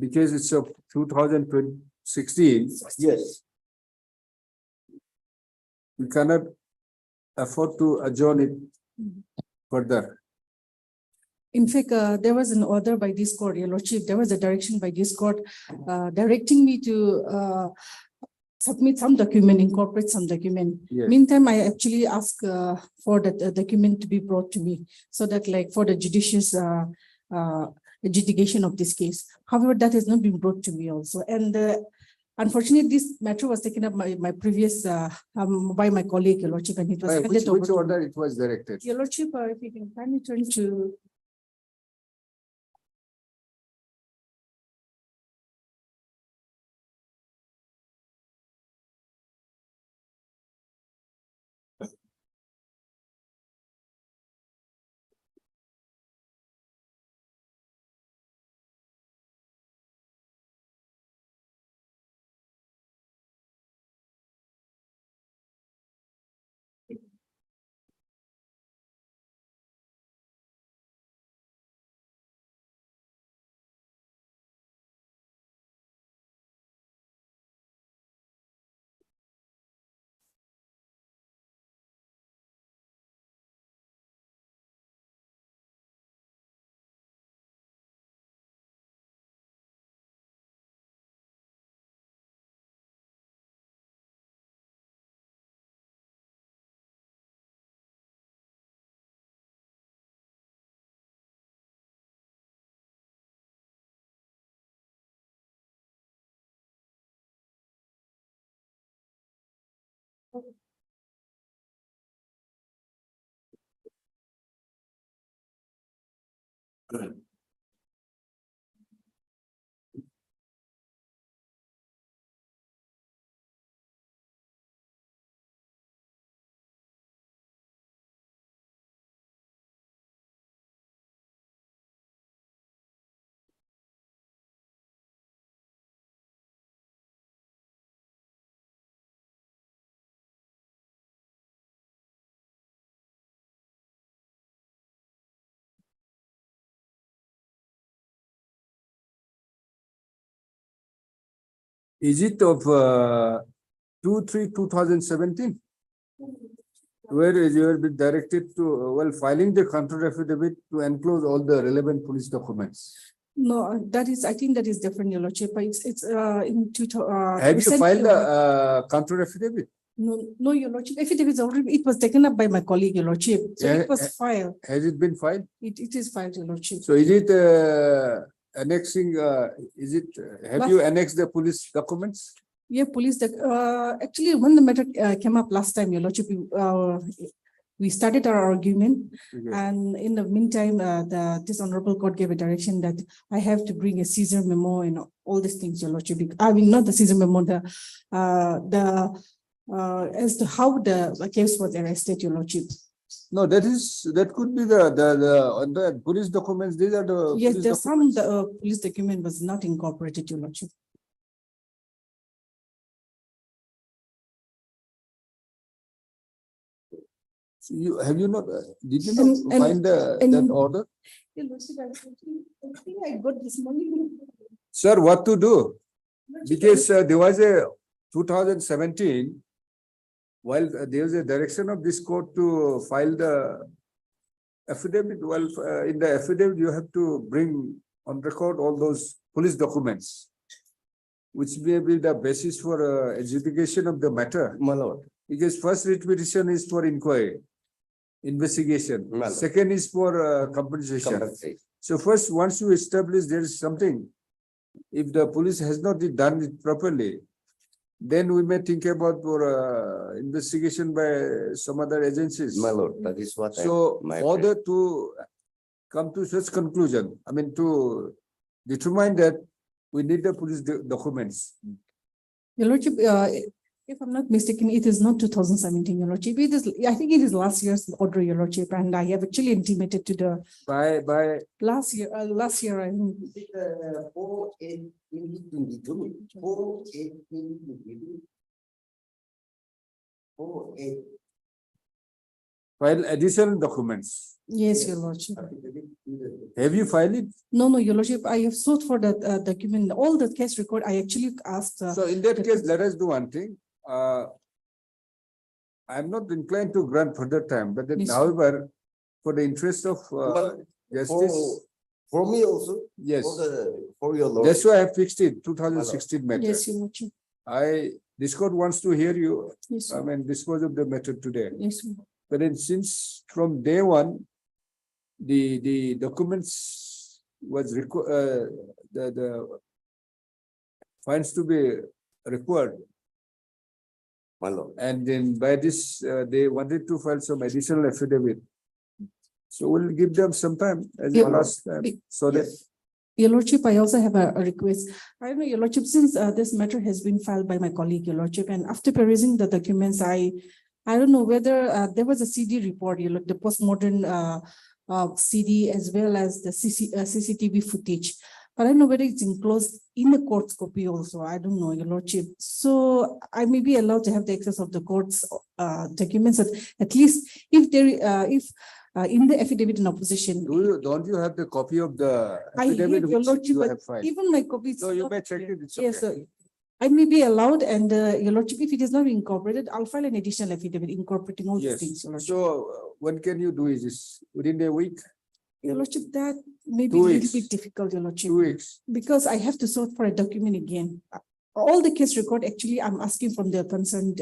because it's of 2016. yes. We cannot afford to adjourn it further. In fact, there was an order by this court, Your Lordship, there was a direction by this court directing me to submit some document, incorporate some document. Yes. Meantime, I actually ask for that document to be brought to me so that like for the judicious adjudication of this case. However, that has not been brought to me also. And unfortunately, this matter was taken up by my previous by my colleague, Your Lordship, and it was By handed over which to me. order it was directed? Your Lordship, if you can kindly turn to Is it of 2/3/2017? Where is you have been directed to, well, filing the counter affidavit to enclose all the relevant police documents. no, that is, I think that is different, Your Lordship. It's in two. Have you filed the counter affidavit? No, Your Lordship. Affidavit is already, it was taken up by my colleague, Your Lordship. So Yeah, it was filed. Has it been filed? It is filed, Your Lordship. So is it annexing, is it, have you annexed the police documents? Yeah, police, actually, when the matter came up last time, Your Lordship, we started our argument. Okay. And in the meantime, this honorable court gave a direction that I have to bring a Caesar memo and all these things, Your Lordship. I mean, not the Caesar memo, as to how the case was arrested, Your Lordship. No, that could be the police documents. These are the. Yes, police there's documents. some, the police document was not incorporated, Your Lordship. Have you not, did you not And- find that and- order? Your Lordship, I think I got this morning. Sir, what to do? Because there was a 2017, while there was a direction of this court to file the affidavit, well, in the affidavit, you have to bring on record all those police documents, which may be the basis for adjudication of the matter. My lord, Because first writ petition is for inquiry, investigation. Well. Second is for compensation. compensate. So first, once you establish there is something, if the police has not done it properly, then we may think about for investigation by some other agencies. My lord, that is what I. So my order to come to such conclusion, I mean, to determine that we need the police documents. Your Lordship, if I'm not mistaken, it is not 2017, Your Lordship. It is, I think it is last year's order, Your Lordship, and I have actually intimated to the By last year, I think. 4/8/2022. 4/8/2022. 4/8. file additional documents. Yes, Your Lordship. Have you filed it? No, Your Lordship, I have sought for that document, all the case record, I actually asked. So in that case, let us do one thing. I'm not inclined to grant further time, but then Yes. however, for the interest of justice, For me also, yes. for your lord. That's why I fixed it, 2016 matter. Yes, Your Lordship. I this court wants to hear you, Yes, I mean, dispose of the matter today. yes, But then since from day one, the documents was the finds to be required. My lord. And then by this, they wanted to file some additional affidavit. So we'll give them some time as Yeah. last time, so that Your Lordship, I also have a request. I don't know, Your Lordship, since this matter has been filed by my colleague, Your Lordship, and after perusing the documents, I don't know whether there was a CD report, you look, the postmodern CD as well as the CCTV footage. But I don't know whether it's enclosed in the court's copy also. I don't know, Your Lordship. So I may be allowed to have the access of the court's documents, at least if there, in the affidavit in opposition. don't you have the copy of the I have, affidavit Your which Lordship, you but have filed? even my copy. is No, you not may check clear. it, it's Yes, okay. sir. I may be allowed, and Your Lordship, if it is not incorporated, I'll file an additional affidavit incorporating all these Yes, things, Your Lordship. so when can you do is this, within a week, Your Lordship, that may be 2 a little weeks. bit difficult, Your Lordship, 2 weeks? because I have to sort for a document again. All the case record, actually, I'm asking from the concerned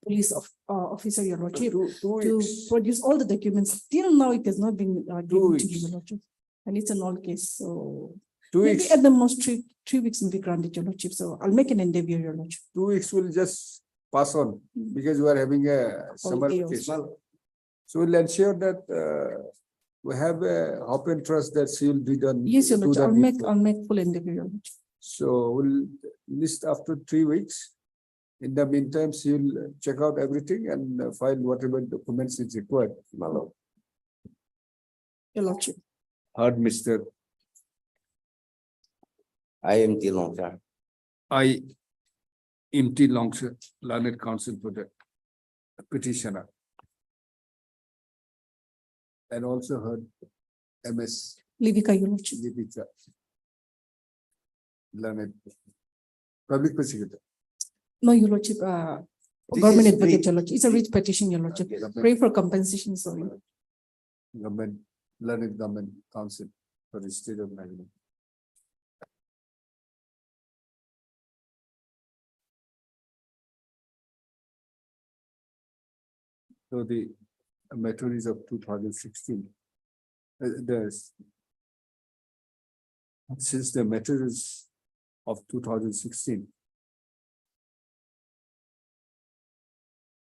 police officer, Your Lordship, Two to weeks. produce all the documents. Till now, it has not been given to you, weeks. Your Lordship. And it's an old case, so 2 maybe weeks, at the most three weeks will be granted, Your Lordship. So I'll make an endeavor, Your Lordship. 2 weeks will just pass on because we are having a summer Holiday vacation. So we'll ensure that we have a hope and trust that she will be done. Yes, Your do Lordship, that I'll make full endeavor, Your Lordship. So we'll list after 3 weeks. In the meantime, she will check out everything and file whatever documents is required. My lord. Your Lordship. Heard, Mr. I am the longer. I MT Longshore, learned counsel for the petitioner. And also heard MS Livika, Your Lordship. Deepika. Learned public prosecutor. No, Your Lordship, This government is advocate, writ- Your Lordship. It's a writ petition, Your Lordship. Pray for compensation, sorry. Government, learned government council for the state of Maryland. So the matter is of 2016. Since the matter is of 2016.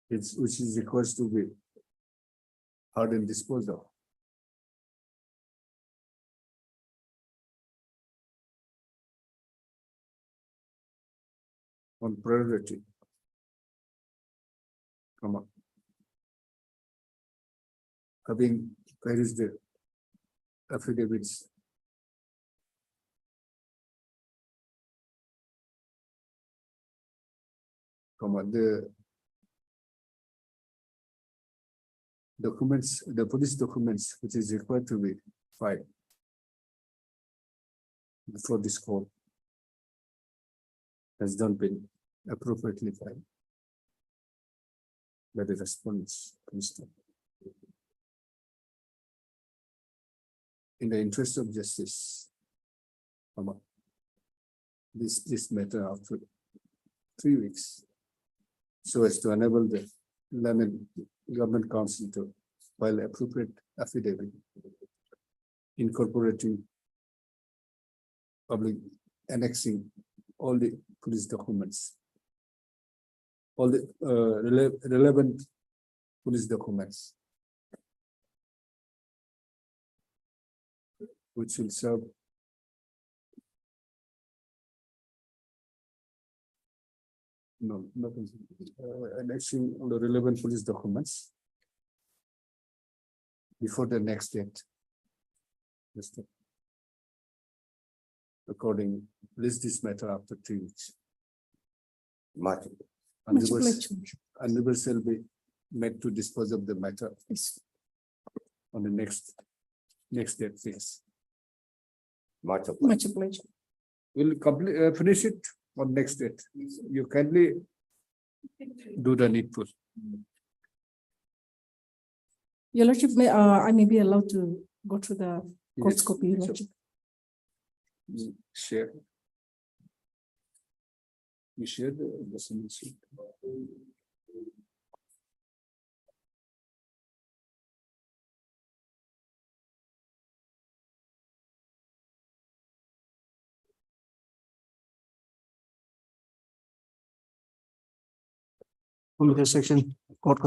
Which is request to be heard and disposed of. On priority. Come on. Having, where is the affidavits? Come on, the documents, the police documents, which is required to be filed before this court has not been appropriately filed by the respondents. In the interest of justice, this matter after 3 weeks, so as to enable the learned government council to file appropriate affidavit incorporating public annexing all the police documents, all the relevant police documents, which will serve annexing all the relevant police documents before the next date. According, list this matter after 3 weeks. Much. And Much obliged. reverse will be made to dispose of the matter Yes. on the next date, please. Much. Much obliged. We'll complete, finish it on next date. You kindly do the needful. Your Lordship, I may be allowed to go through the court's Yes, copy, Your so- Lordship. Share. We shared the summons sheet. Section, court